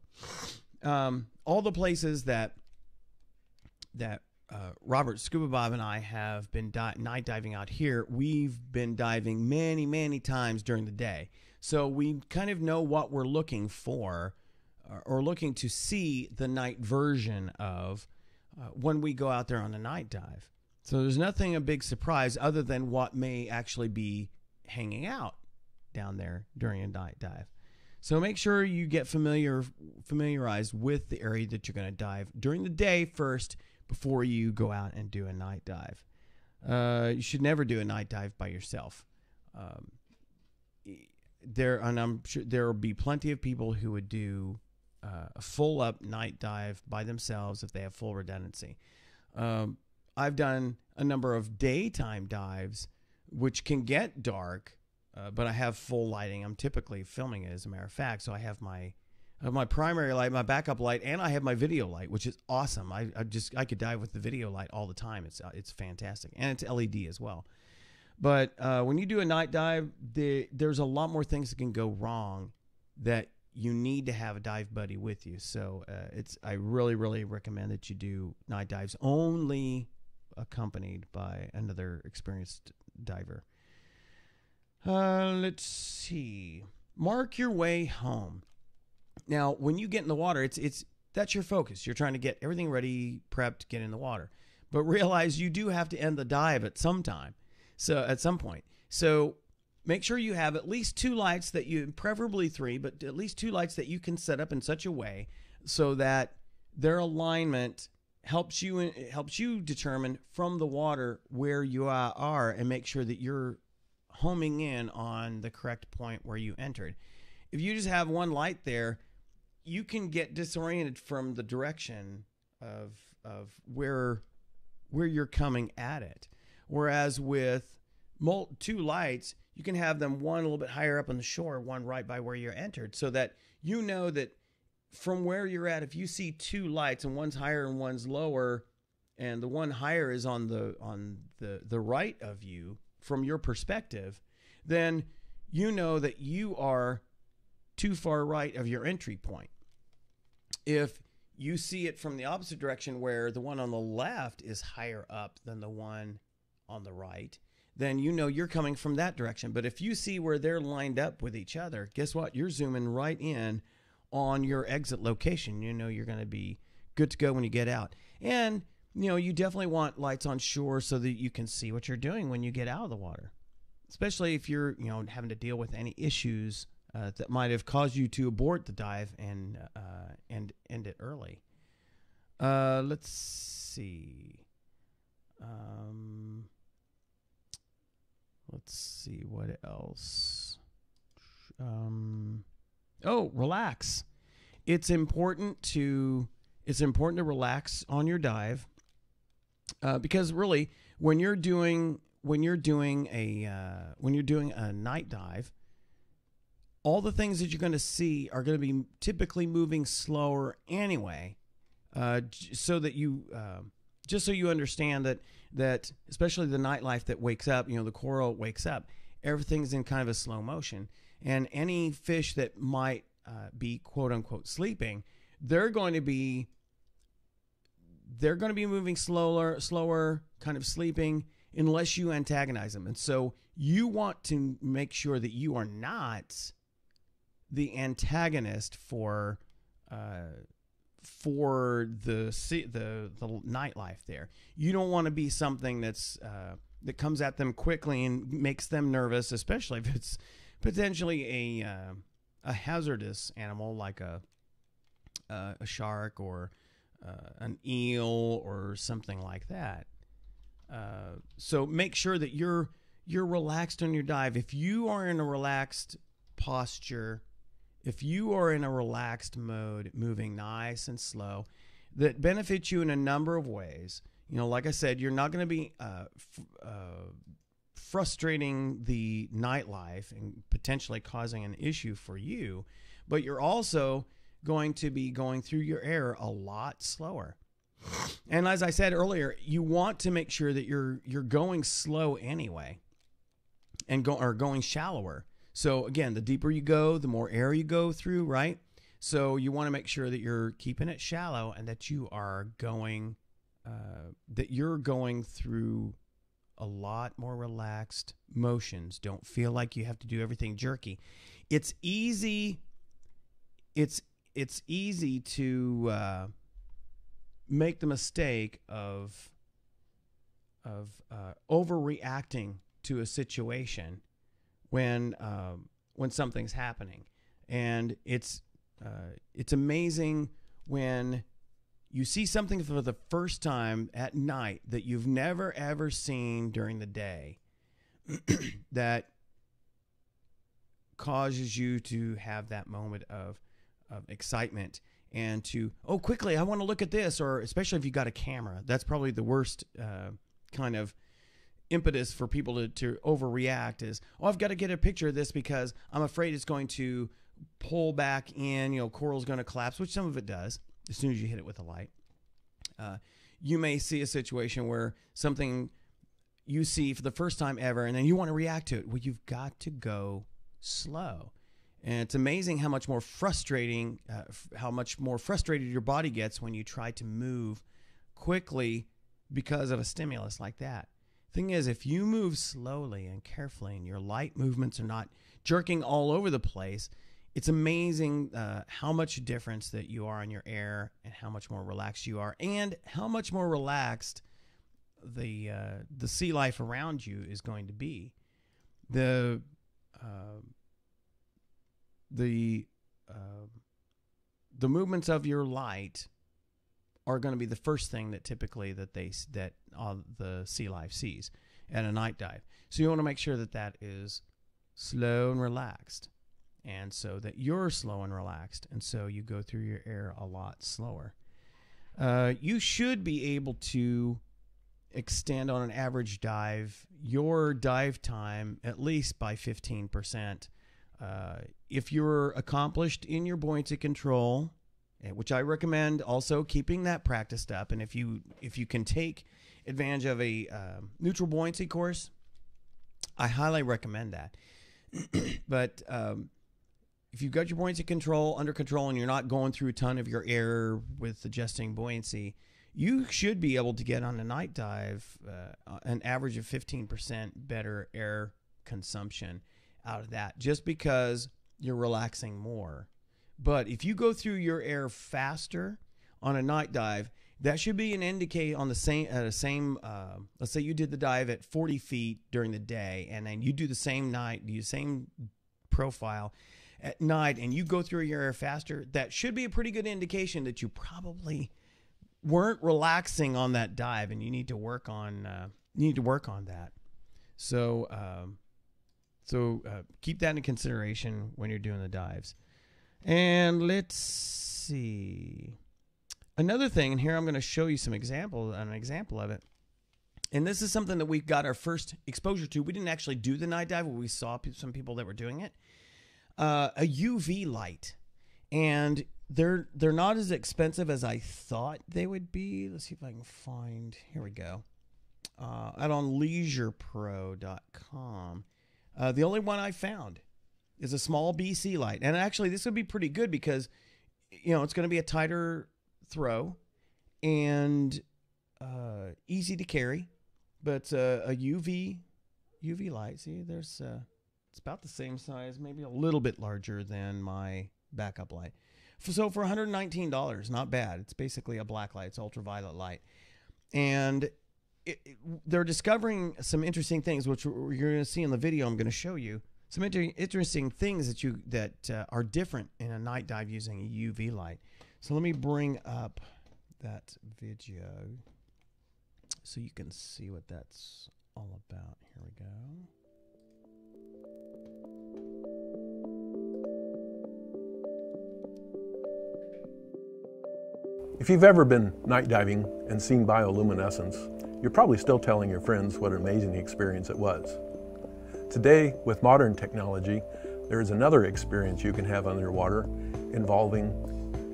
All the places that Robert Scuba Bob and I have been night diving out here, we've been diving many, many times during the day. So we kind of know what we're looking for or looking to see the night version of when we go out there on a night dive. So there's nothing a big surprise other than what may actually be hanging out down there during a night dive. So make sure you get familiarized with the area that you're going to dive during the day first before you go out and do a night dive. You should never do a night dive by yourself. And I'm sure there will be plenty of people who would do a full up night dive by themselves if they have full redundancy. I've done a number of daytime dives, which can get dark, but I have full lighting. I'm typically filming it, as a matter of fact. So I have my primary light, my backup light, and I have my video light, which is awesome. I could dive with the video light all the time. It's fantastic, and it's LED as well. But when you do a night dive, there's a lot more things that can go wrong that you need to have a dive buddy with you. So I really, really recommend that you do night dives only accompanied by another experienced diver. Let's see. Mark your way home. Now, when you get in the water, that's your focus. You're trying to get everything ready, prepped, get in the water. But realize you do have to end the dive at some time. So at some point. So make sure you have at least 2 lights preferably 3, but at least 2 lights that you can set up in such a way so that their alignment helps you determine from the water where you are and make sure that you're homing in on the correct point where you entered. If you just have one light there, you can get disoriented from the direction of where you're coming at it. Whereas with 2 lights, you can have them one a little bit higher up on the shore, one right by where you're entered, so that you know that from where you're at, if you see 2 lights and one's higher and one's lower, and the one higher is on the right of you from your perspective, then you know that you are too far right of your entry point. If you see it from the opposite direction where the one on the left is higher up than the one on the right, then you know you're coming from that direction. But if you see where they're lined up with each other, guess what? You're zooming right in on your exit location. You know you're going to be good to go when you get out. And, you know, you definitely want lights on shore so that you can see what you're doing when you get out of the water, especially if you're, having to deal with any issues that might have caused you to abort the dive and end it early. Let's see. Let's see what else. Relax. It's important to relax on your dive because really when you're doing a night dive, all the things that you're going to see are going to be typically moving slower anyway, so that you just so you understand that especially the nightlife that wakes up, the coral wakes up, everything's in kind of a slow motion, and any fish that might be quote unquote sleeping, they're going to be moving slower, kind of sleeping, unless you antagonize them. And so you want to make sure that you are not the antagonist for for the nightlife there. You don't want to be something that's that comes at them quickly and makes them nervous, especially if it's potentially a hazardous animal like a shark or an eel or something like that. So make sure that you're relaxed on your dive. If you are in a relaxed posture, if you are in a relaxed mode, moving nice and slow, that benefits you in a number of ways. You know, like I said, you're not going to be frustrating the nightlife and potentially causing an issue for you, but you're also going to be going through your air a lot slower. And as I said earlier, you want to make sure that you're going slow anyway, and going shallower. So again, the deeper you go, the more air you go through, right? So you want to make sure that you're keeping it shallow and that you are going through a lot more relaxed motions. Don't feel like you have to do everything jerky. It's easy. It's easy to make the mistake of overreacting to a situation when something's happening, and it's amazing when you see something for the first time at night that you've never ever seen during the day that causes you to have that moment of excitement and to, oh, quickly, I want to look at this. Or especially if you got a camera, that's probably the worst kind of impetus for people to overreact is, oh, I've got to get a picture of this because I'm afraid it's going to pull back in, you know, coral's going to collapse, which some of it does as soon as you hit it with a light. You may see a situation where something you see for the first time ever, and then you want to react to it. Well, you've got to go slow. And it's amazing how much more frustrating, how much more frustrated your body gets when you try to move quickly because of a stimulus like that. Thing is, if you move slowly and carefully and your light movements are not jerking all over the place, it's amazing how much difference that you are in your air and how much more relaxed you are, and how much more relaxed the sea life around you is going to be. The movements of your light are going to be the first thing that typically that the sea life sees at a night dive. So you want to make sure that that is slow and relaxed, and so that you're slow and relaxed, and so you go through your air a lot slower. You should be able to extend on an average dive your dive time at least by 15%. If you're accomplished in your buoyancy control, which I recommend also keeping that practiced up, and if you can take advantage of a neutral buoyancy course, I highly recommend that. But if you've got your buoyancy control under control and you're not going through a ton of your air with adjusting buoyancy, you should be able to get on a night dive an average of 15% better air consumption out of that, just because you're relaxing more. But if you go through your air faster on a night dive, that should be an indicator on the same let's say you did the dive at 40 feet during the day, and then you do the same profile at night, and you go through your air faster. That should be a pretty good indication that you probably weren't relaxing on that dive, and you need to work on that. So keep that in consideration when you're doing the dives. And let's see. Another thing, and here I'm going to show you an example of it. And this is something that we got our first exposure to. We didn't actually do the night dive, but we saw some people that were doing it. A UV light. And they're not as expensive as I thought they would be. Let's see if I can find. Here we go. Out on leisurePro.com. The only one I found is a small BC light. And actually, this would be pretty good because, you know, it's going to be a tighter throw and easy to carry. But a UV light, see, there's it's about the same size, maybe a little bit larger than my backup light. So for $119, not bad. It's basically a black light. It's ultraviolet light. And they're discovering some interesting things, which you're going to see in the video I'm going to show you. Some interesting things that are different in a night dive using a UV light. So let me bring up that video so you can see what that's all about. Here we go. If you've ever been night diving and seen bioluminescence, you're probably still telling your friends what an amazing experience it was. Today, with modern technology, there is another experience you can have underwater involving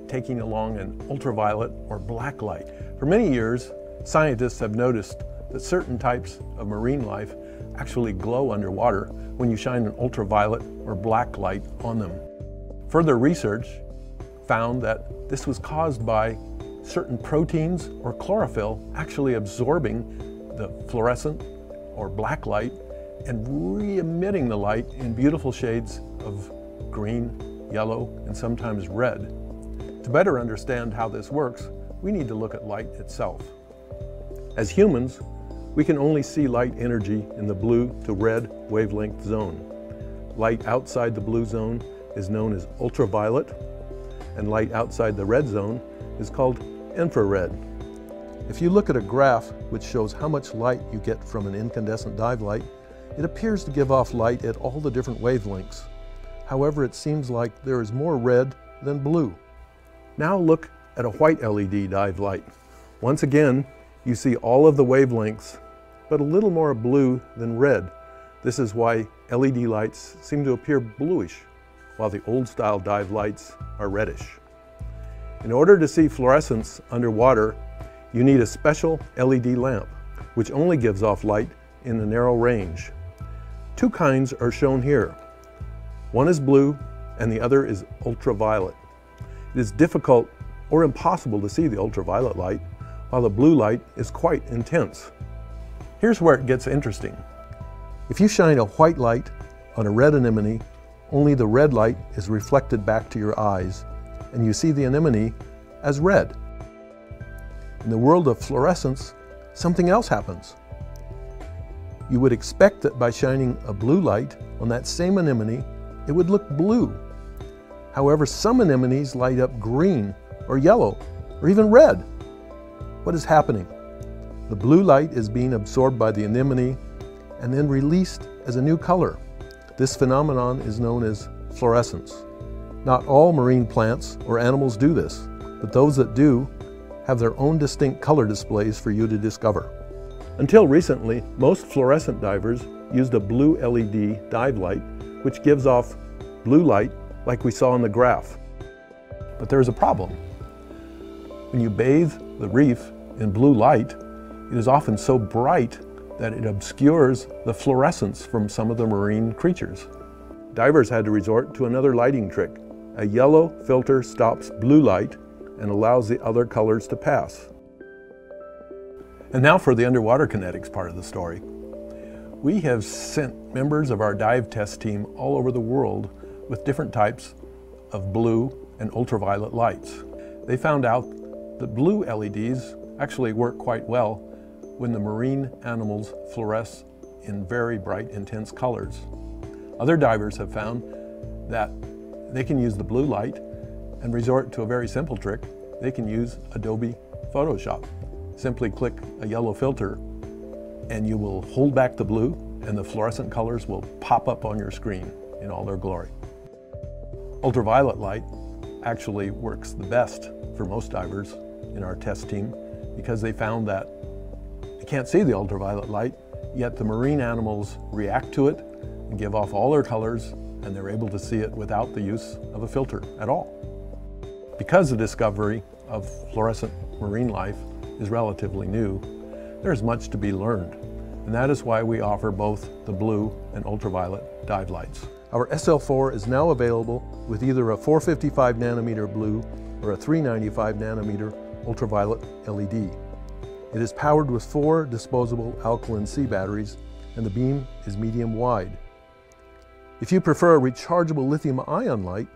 taking along an ultraviolet or black light. For many years, scientists have noticed that certain types of marine life actually glow underwater when you shine an ultraviolet or black light on them. Further research found that this was caused by certain proteins or chlorophyll actually absorbing the fluorescent or black light and re-emitting the light in beautiful shades of green, yellow, and sometimes red. To better understand how this works, we need to look at light itself. As humans, we can only see light energy in the blue to red wavelength zone. Light outside the blue zone is known as ultraviolet, and light outside the red zone is called infrared. If you look at a graph which shows how much light you get from an incandescent dive light, it appears to give off light at all the different wavelengths. However, it seems like there is more red than blue. Now look at a white LED dive light. Once again, you see all of the wavelengths, but a little more blue than red. This is why LED lights seem to appear bluish, while the old style dive lights are reddish. In order to see fluorescence underwater, you need a special LED lamp, which only gives off light in a narrow range. Two kinds are shown here. One is blue and the other is ultraviolet. It is difficult or impossible to see the ultraviolet light, while the blue light is quite intense. Here's where it gets interesting. If you shine a white light on a red anemone, only the red light is reflected back to your eyes, and you see the anemone as red. In the world of fluorescence, something else happens. You would expect that by shining a blue light on that same anemone, it would look blue. However, some anemones light up green or yellow or even red. What is happening? The blue light is being absorbed by the anemone and then released as a new color. This phenomenon is known as fluorescence. Not all marine plants or animals do this, but those that do have their own distinct color displays for you to discover. Until recently, most fluorescent divers used a blue LED dive light, which gives off blue light like we saw in the graph. But there is a problem. When you bathe the reef in blue light, it is often so bright that it obscures the fluorescence from some of the marine creatures. Divers had to resort to another lighting trick. A yellow filter stops blue light and allows the other colors to pass. And now for the underwater kinetics part of the story. We have sent members of our dive test team all over the world with different types of blue and ultraviolet lights. They found out that blue LEDs actually work quite well when the marine animals fluoresce in very bright, intense colors. Other divers have found that they can use the blue light and resort to a very simple trick. They can use Adobe Photoshop. Simply click a yellow filter and you will hold back the blue and the fluorescent colors will pop up on your screen in all their glory. Ultraviolet light actually works the best for most divers in our test team because they found that you can't see the ultraviolet light, yet the marine animals react to it and give off all their colors, and they're able to see it without the use of a filter at all. Because the discovery of fluorescent marine life is relatively new, there's much to be learned, and that is why we offer both the blue and ultraviolet dive lights. Our SL4 is now available with either a 455 nanometer blue or a 395 nanometer ultraviolet LED. It is powered with 4 disposable alkaline C batteries, and the beam is medium wide. If you prefer a rechargeable lithium-ion light,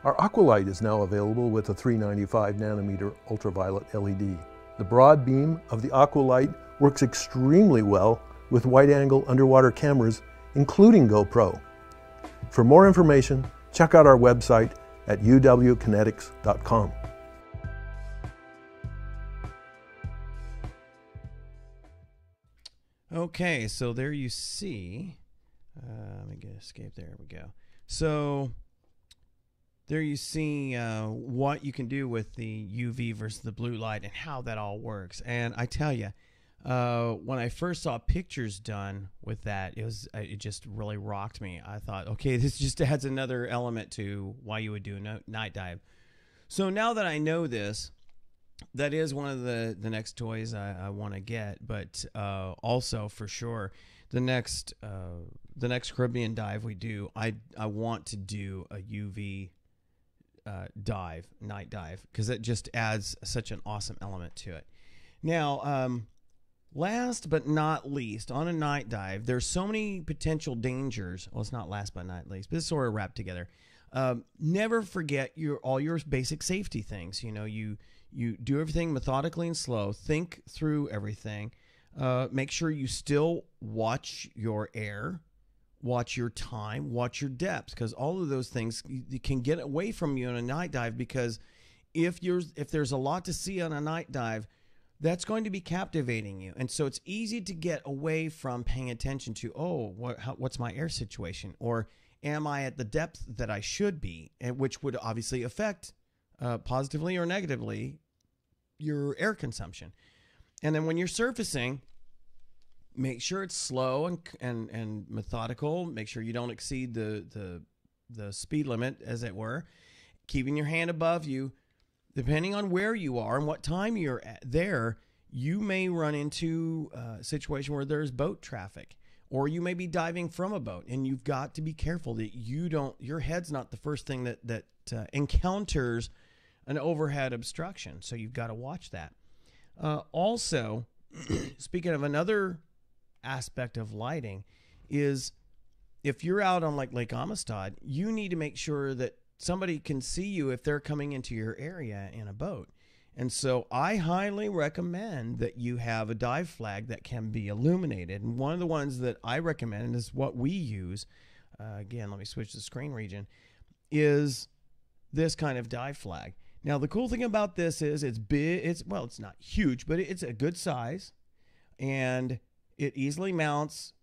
Our Aqualight is now available with a 395 nanometer ultraviolet LED. The broad beam of the Aqualight works extremely well with wide-angle underwater cameras, including GoPro. For more information, check out our website at uwkinetics.com. Okay, so there you see. Let me get escape. There we go. So there you see what you can do with the UV versus the blue light and how that all works. And I tell you, when I first saw pictures done with that, it just really rocked me. I thought, okay, this just adds another element to why you would do a night dive. So now that I know this, that is one of the next toys I want to get. But also for sure, the next Caribbean dive we do, I want to do a UV night dive, because it just adds such an awesome element to it. Now, last but not least, on a night dive, there's so many potential dangers. Well, it's not last but not least, but it's sort of wrapped together. Never forget all your basic safety things. You know, you do everything methodically and slow. Think through everything. Make sure you still watch your air, watch your time, watch your depth, because all of those things you can get away from you on a night dive. Because if there's a lot to see on a night dive, that's going to be captivating you, and so it's easy to get away from paying attention to, what's my air situation, or am I at the depth that I should be, and which would obviously affect positively or negatively your air consumption. And then when you're surfacing, make sure it's slow and methodical. Make sure you don't exceed the speed limit, as it were. Keeping your hand above you. Depending on where you are and what time you're there, you may run into a situation where there's boat traffic, or you may be diving from a boat, and you've got to be careful that your head's not the first thing that encounters an overhead obstruction. So you've got to watch that. Also, speaking of another aspect of lighting, is if you're out on Lake Amistad, you need to make sure that somebody can see you if they're coming into your area in a boat. And so I highly recommend that you have a dive flag that can be illuminated. And one of the ones that I recommend, and is what we use, again, let me switch the screen region, is this kind of dive flag. Now, the cool thing about this is it's big. It's not huge, but it's a good size, and it easily mounts.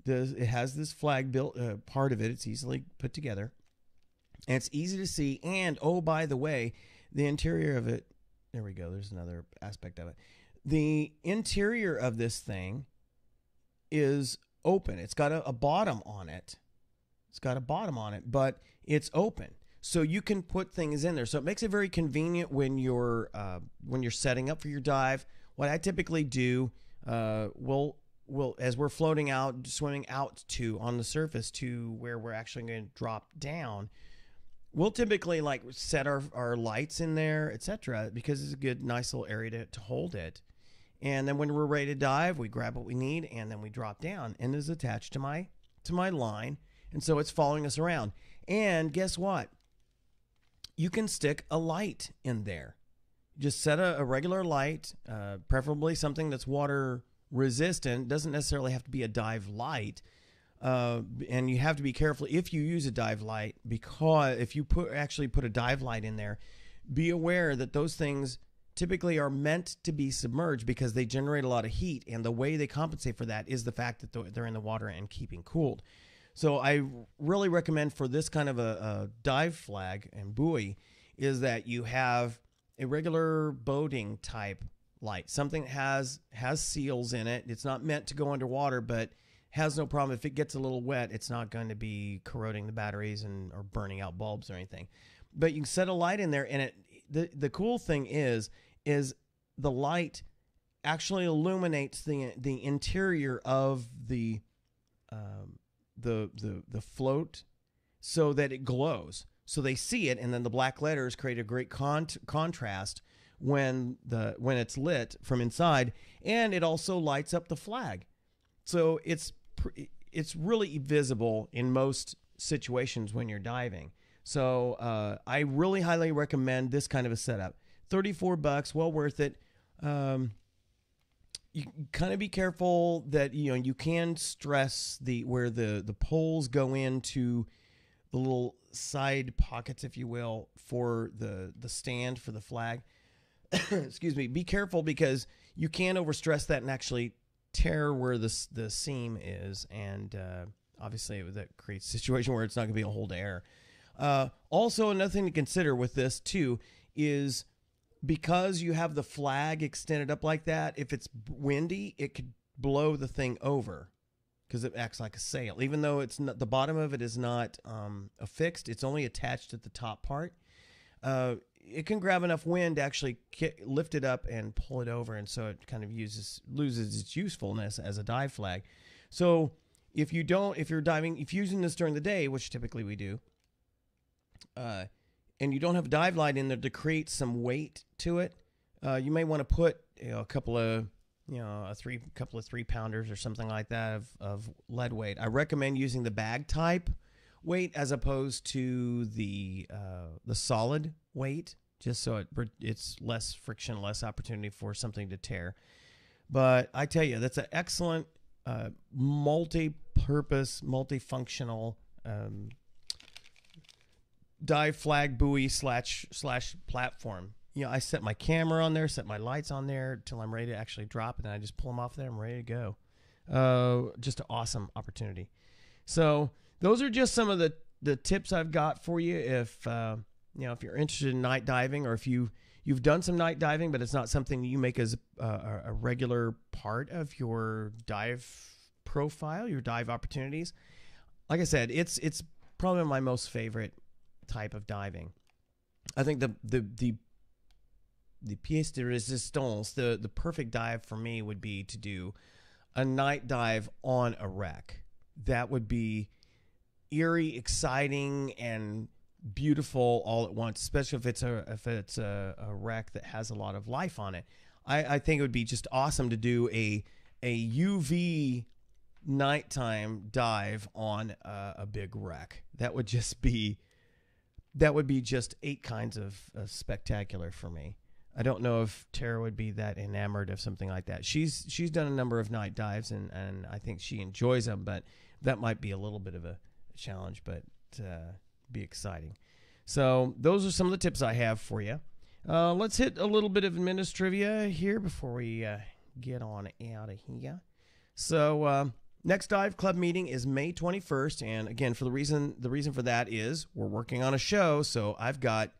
It has this flag built, part of it. It's easily put together, and it's easy to see. And oh, by the way, the interior of it. There we go. There's another aspect of it. The interior of this thing is open. It's got a bottom on it. It's got a bottom on it, but it's open. So you can put things in there. So it makes it very convenient when you're setting up for your dive. What I typically do, we'll as we're floating out, swimming out on the surface to where we're actually going to drop down, we'll typically set our lights in there, etc., because it's a good, nice little area to hold it. And then when we're ready to dive, we grab what we need, and then we drop down, and it's attached to my line, and so it's following us around. And guess what? You can stick a light in there. Just set a regular light, preferably something that's water resistant. Doesn't necessarily have to be a dive light. And you have to be careful if you use a dive light, because if you actually put a dive light in there, be aware that those things typically are meant to be submerged because they generate a lot of heat, and the way they compensate for that is the fact that they're in the water and keeping cooled. So I really recommend for this kind of a dive flag and buoy is that you have a regular boating type light, something that has seals in it. It's not meant to go underwater, but has no problem. If it gets a little wet, it's not going to be corroding the batteries or burning out bulbs or anything. But you can set a light in there, and the cool thing is the light actually illuminates the interior of the float so that it glows. So they see it, and then the black letters create a great contrast when it's lit from inside, and it also lights up the flag. So it's really visible in most situations when you're diving. So I really highly recommend this kind of a setup. $34, well worth it. You kind of be careful that you can stress where the poles go into the little side pockets, if you will, for the stand for the flag. Excuse me. Be careful because you can overstress that and actually tear where the seam is, and obviously that creates a situation where it's not going to be a hold of air. Also, another thing to consider with this too is, because you have the flag extended up like that, if it's windy, it could blow the thing over because it acts like a sail. Even though it's not, the bottom of it is not affixed, it's only attached at the top part. It can grab enough wind to actually lift it up and pull it over, and so it kind of loses its usefulness as a dive flag. So if you're using this during the day, which typically we do, and you don't have a dive light in there to create some weight to it, you may want to put a couple of 3-pounders or something like that of lead weight. I recommend using the bag type weight as opposed to the solid weight, just so it's less friction, less opportunity for something to tear. But I tell you, that's an excellent multi-purpose, multifunctional dive flag buoy slash platform. I set my camera on there, set my lights on there till I'm ready to actually drop, and then I just pull them off there. I'm ready to go. Just an awesome opportunity. So those are just some of the tips I've got for you. If if you're interested in night diving, or if you've done some night diving, but it's not something you make as a regular part of your dive profile, your dive opportunities. Like I said, it's probably my most favorite type of diving. I think the pièce de résistance, the perfect dive for me would be to do a night dive on a wreck. That would be eerie, exciting, and beautiful all at once, especially if it's a wreck that has a lot of life on it. I think it would be just awesome to do a UV nighttime dive on a big wreck. That would be just 8 kinds of spectacular for me. I don't know if Tara would be that enamored of something like that. She's done a number of night dives, and I think she enjoys them, but that might be a little bit of a challenge, but be exciting. So those are some of the tips I have for you. Let's hit a little bit of administrivia here before we get on out of here. So next dive club meeting is May 21st, and again, for the reason for that is we're working on a show, so I've got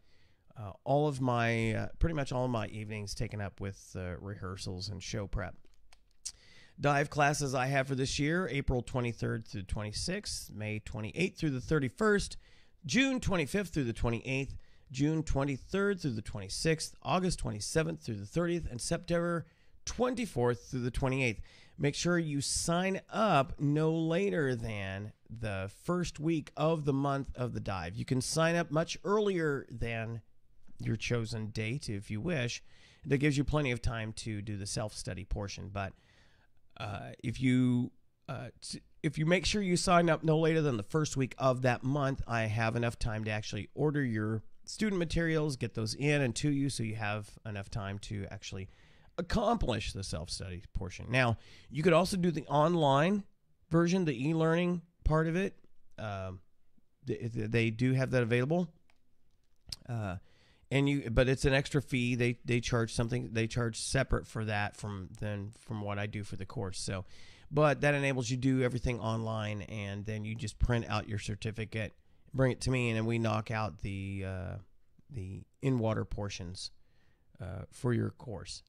all of my pretty much all of my evenings taken up with rehearsals and show prep. Dive classes I have for this year: April 23rd through 26th, May 28th through the 31st, June 25th through the 28th, June 23rd through the 26th, August 27th through the 30th, and September 24th through the 28th. Make sure you sign up no later than the first week of the month of the dive. You can sign up much earlier than your chosen date if you wish. That gives you plenty of time to do the self-study portion. But if you make sure you sign up no later than the first week of that month, I have enough time to actually order your student materials, get those in and to you, so you have enough time to actually accomplish the self-study portion. Now, you could also do the online version, the e-learning part of it. They do have that available. But it's an extra fee. They charge something. They charge separate for that from what I do for the course. So, but that enables you to do everything online, and then you just print out your certificate, bring it to me, and then we knock out the in-water portions for your course.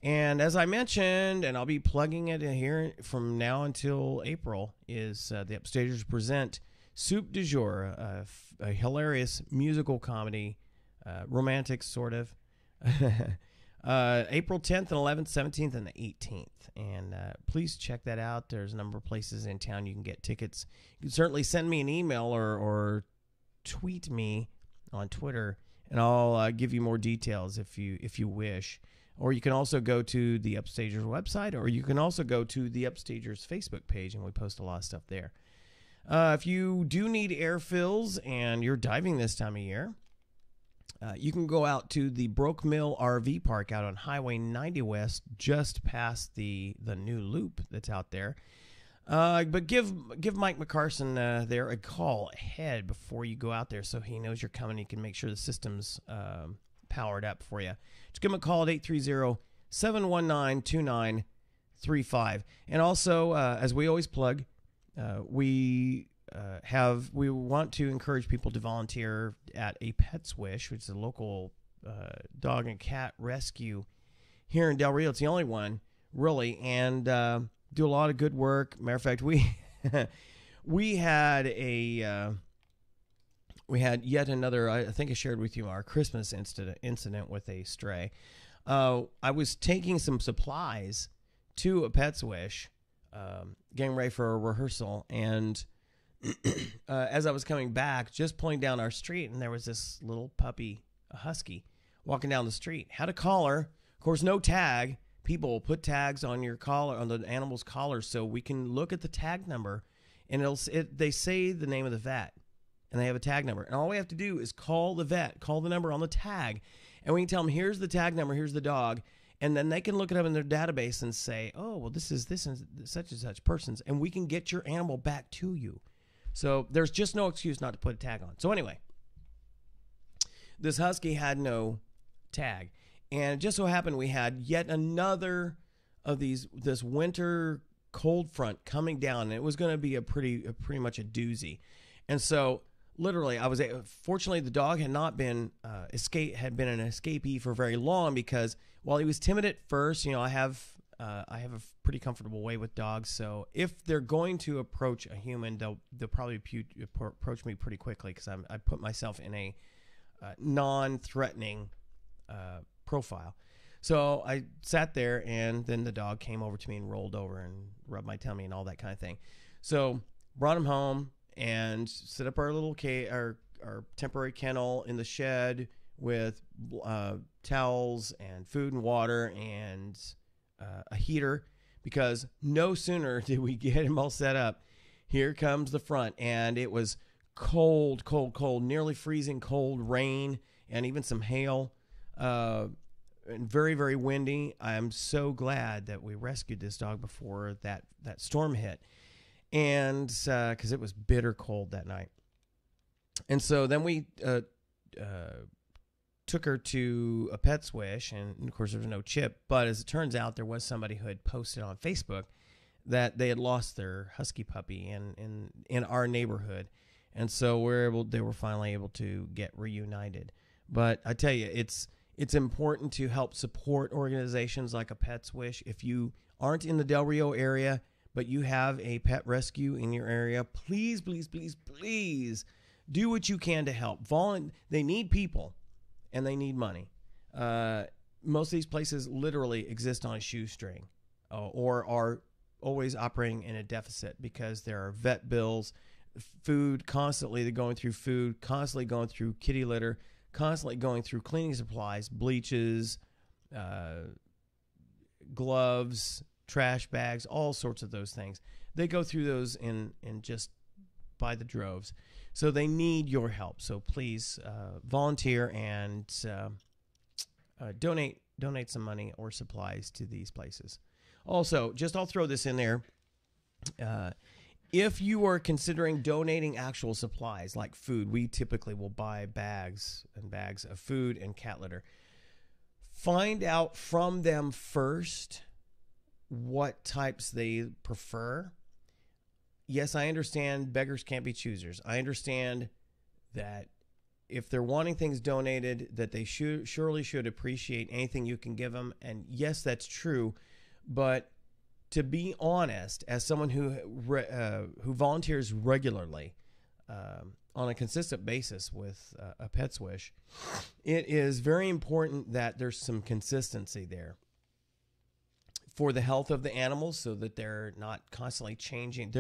And as I mentioned, and I'll be plugging it in here from now until April, is the Upstagers present Soup du Jour, a hilarious musical comedy. Romantic, sort of. April 10th and 11th, 17th, and the 18th. And please check that out. There's a number of places in town you can get tickets. You can certainly send me an email or tweet me on Twitter, and I'll give you more details if you wish. Or you can also go to the Upstagers website, or you can also go to the Upstagers Facebook page, and we post a lot of stuff there. If you do need air fills and you're diving this time of year, you can go out to the Broke Mill RV Park out on Highway 90 West, just past the new loop that's out there. But give Mike McCarson there a call ahead before you go out there, so he knows you're coming. He can make sure the system's powered up for you. Just give him a call at 830-719-2935. And also, as we always plug, we want to encourage people to volunteer at a Pet's Wish, which is a local dog and cat rescue here in Del Rio. It's the only one, really, and do a lot of good work. Matter of fact, we had yet another. I think I shared with you our Christmas incident with a stray. I was taking some supplies to a Pet's Wish, getting ready for a rehearsal, and as I was coming back, just pulling down our street, and there was this little puppy, a husky, walking down the street. Had a collar, of course, no tag. People put tags on your collar, on the animal's collar, so we can look at the tag number, and they say the name of the vet, and they have a tag number, and all we have to do is call the vet, call the number on the tag, and we can tell them, here's the tag number, here's the dog, and then they can look it up in their database and say, oh, well, this is such and such person's, and we can get your animal back to you. So there's just no excuse not to put a tag on. So anyway, this husky had no tag. And it just so happened we had yet another of this winter cold front coming down. And it was going to be pretty much a doozy. And so literally fortunately the dog had not been an escapee for very long, because while he was timid at first, I have a pretty comfortable way with dogs, so if they're going to approach a human, they'll probably approach me pretty quickly, because I put myself in a non-threatening profile. So I sat there, and then the dog came over to me and rolled over and rubbed my tummy and all that kind of thing. So brought him home and set up our little our temporary kennel in the shed with towels and food and water and a heater, because no sooner did we get him all set up, here comes the front, and it was cold, nearly freezing cold, rain, and even some hail, and very, very windy. I'm so glad that we rescued this dog before that storm hit, and because it was bitter cold that night. And so then we took her to a Pet's Wish, and of course there was no chip, but as it turns out, there was somebody who had posted on Facebook that they had lost their husky puppy in our neighborhood, and so they were finally able to get reunited. But I tell you, it's important to help support organizations like a Pet's Wish. If you aren't in the Del Rio area, but you have a pet rescue in your area, please do what you can to help. They need people, and they need money. Most of these places literally exist on a shoestring, or are always operating in a deficit, because there are vet bills, food, constantly they're going through food, constantly going through kitty litter, constantly going through cleaning supplies, bleaches, gloves, trash bags, all sorts of those things. They go through those in just by the droves. So they need your help. So please volunteer and donate some money or supplies to these places. Also, I'll throw this in there. If you are considering donating actual supplies like food, we typically will buy bags and bags of food and cat litter. Find out from them first what types they prefer. Yes, I understand beggars can't be choosers. I understand that if they're wanting things donated, that they surely should appreciate anything you can give them. And yes, that's true. But to be honest, as someone who volunteers regularly on a consistent basis with a Pet's Wish, it is very important that there's some consistency there for the health of the animals, so that they're not constantly changing.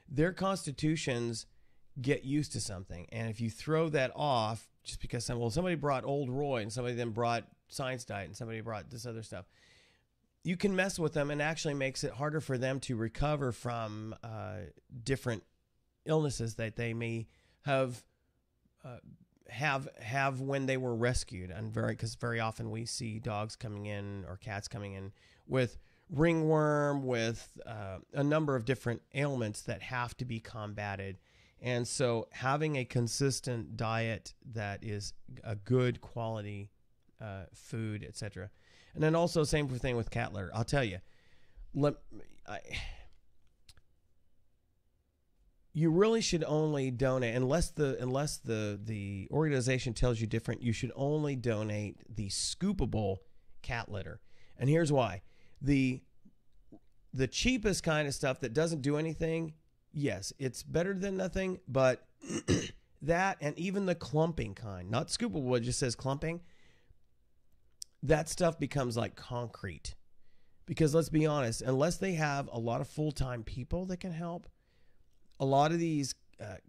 Their constitutions get used to something, and if you throw that off just because somebody brought Old Roy and somebody then brought Science Diet and somebody brought this other stuff, you can mess with them, and actually makes it harder for them to recover from different illnesses that they may have when they were rescued. And because very often we see dogs coming in or cats coming in with ringworm, with a number of different ailments that have to be combated. And so having a consistent diet that is a good quality food, etc. And then also same thing with cat litter. I'll tell you, you really should only donate, unless the organization tells you different, you should only donate the scoopable cat litter. And here's why. The cheapest kind of stuff that doesn't do anything, yes, it's better than nothing, but that, and even the clumping kind, not scoopable, it just says clumping, that stuff becomes like concrete. Because let's be honest, unless they have a lot of full-time people that can help, a lot of these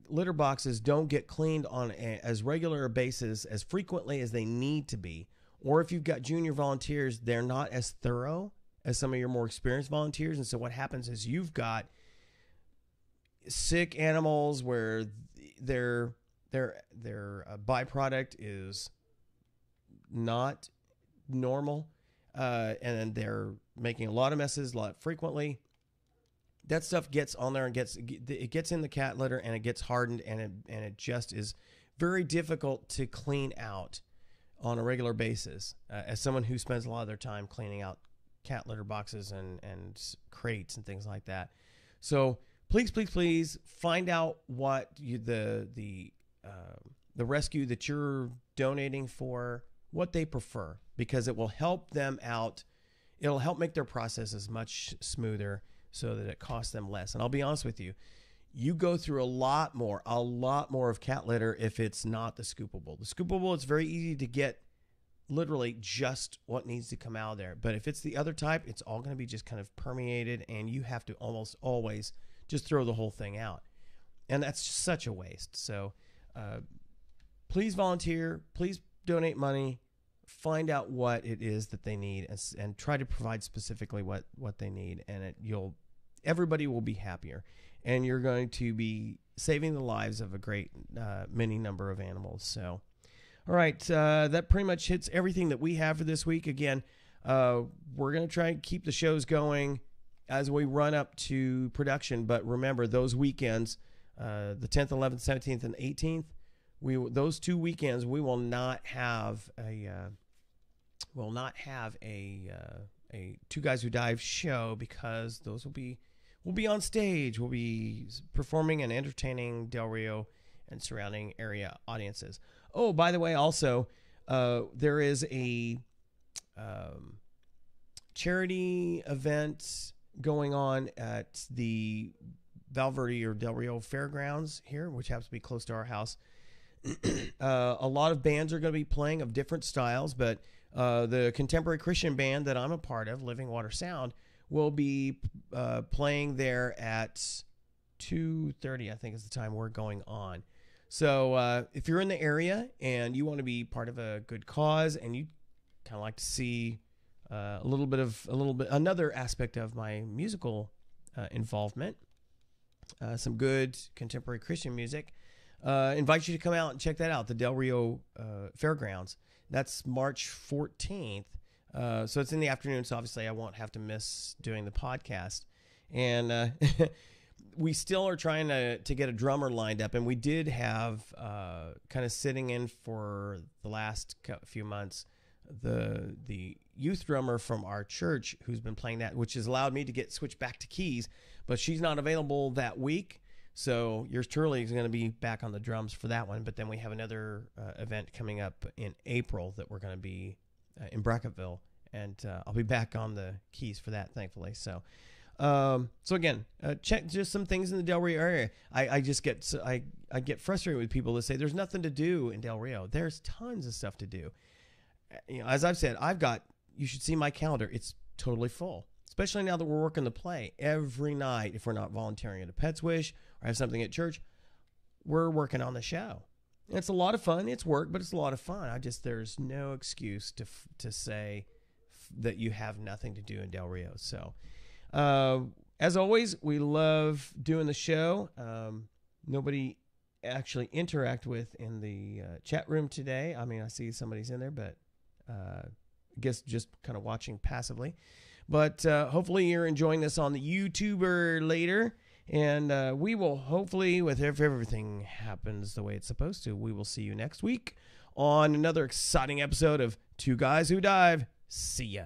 litter boxes don't get cleaned on as regular a basis, as frequently as they need to be. Or if you've got junior volunteers, they're not as thorough as some of your more experienced volunteers. And so what happens is you've got sick animals where their byproduct is not normal, and they're making a lot of messes a lot frequently. That stuff gets on there and gets in the cat litter, and it gets hardened, and it just is very difficult to clean out on a regular basis. As someone who spends a lot of their time cleaning out cat litter boxes and crates and things like that, so please find out what the rescue that you're donating for, what they prefer, because it will help them out. It'll help make their processes much smoother so that it costs them less. And I'll be honest with you, you go through a lot more of cat litter if it's not the scoopable. The scoopable, it's very easy to get literally just what needs to come out of there. But if it's the other type, it's all going to be just kind of permeated, and you have to almost always just throw the whole thing out. And that's just such a waste. So please volunteer, please donate money, find out what it is that they need, and try to provide specifically what they need, and everybody will be happier, and you're going to be saving the lives of a great many number of animals. So, all right, that pretty much hits everything that we have for this week. Again, we're going to try and keep the shows going as we run up to production, but remember, those weekends, the 10th, 11th, 17th, and 18th, those 2 weekends, we will not have a Two Guys Who Dive show, because those we'll be on stage. We'll be performing and entertaining Del Rio and surrounding area audiences. Oh, by the way, also there is a charity event going on at the Valverde or Del Rio Fairgrounds here, which happens to be close to our house. A lot of bands are going to be playing of different styles, but the contemporary Christian band that I'm a part of, Living Water Sound, will be playing there at 2:30, I think is the time we're going on. So if you're in the area and you want to be part of a good cause, and you kind of like to see another aspect of my musical involvement, some good contemporary Christian music, invite you to come out and check that out, the Del Rio Fairgrounds. That's March 14th. So it's in the afternoon, so obviously I won't have to miss doing the podcast. And we still are trying to get a drummer lined up, and we did have kind of sitting in for the last few months the youth drummer from our church who's been playing that, which has allowed me to get switched back to keys, but she's not available that week. So yours truly is going to be back on the drums for that one. But then we have another event coming up in April that we're going to be in Brackettville, and I'll be back on the keys for that, thankfully. So again, check just some things in the Del Rio area. I get frustrated with people that say there's nothing to do in Del Rio. There's tons of stuff to do. You know, as I've said, you should see my calendar. It's totally full. Especially now that we're working the play every night. If we're not volunteering at a Pet's Wish or have something at church, we're working on the show. And it's a lot of fun. It's work, but it's a lot of fun. There's no excuse to say that you have nothing to do in Del Rio. So, as always, we love doing the show. nobody actually interact with in the chat room today. I mean, I see somebody's in there, but I guess just kind of watching passively. But hopefully you're enjoying this on the YouTuber later. And we will hopefully, if everything happens the way it's supposed to, we will see you next week on another exciting episode of Two Guys Who Dive. See ya.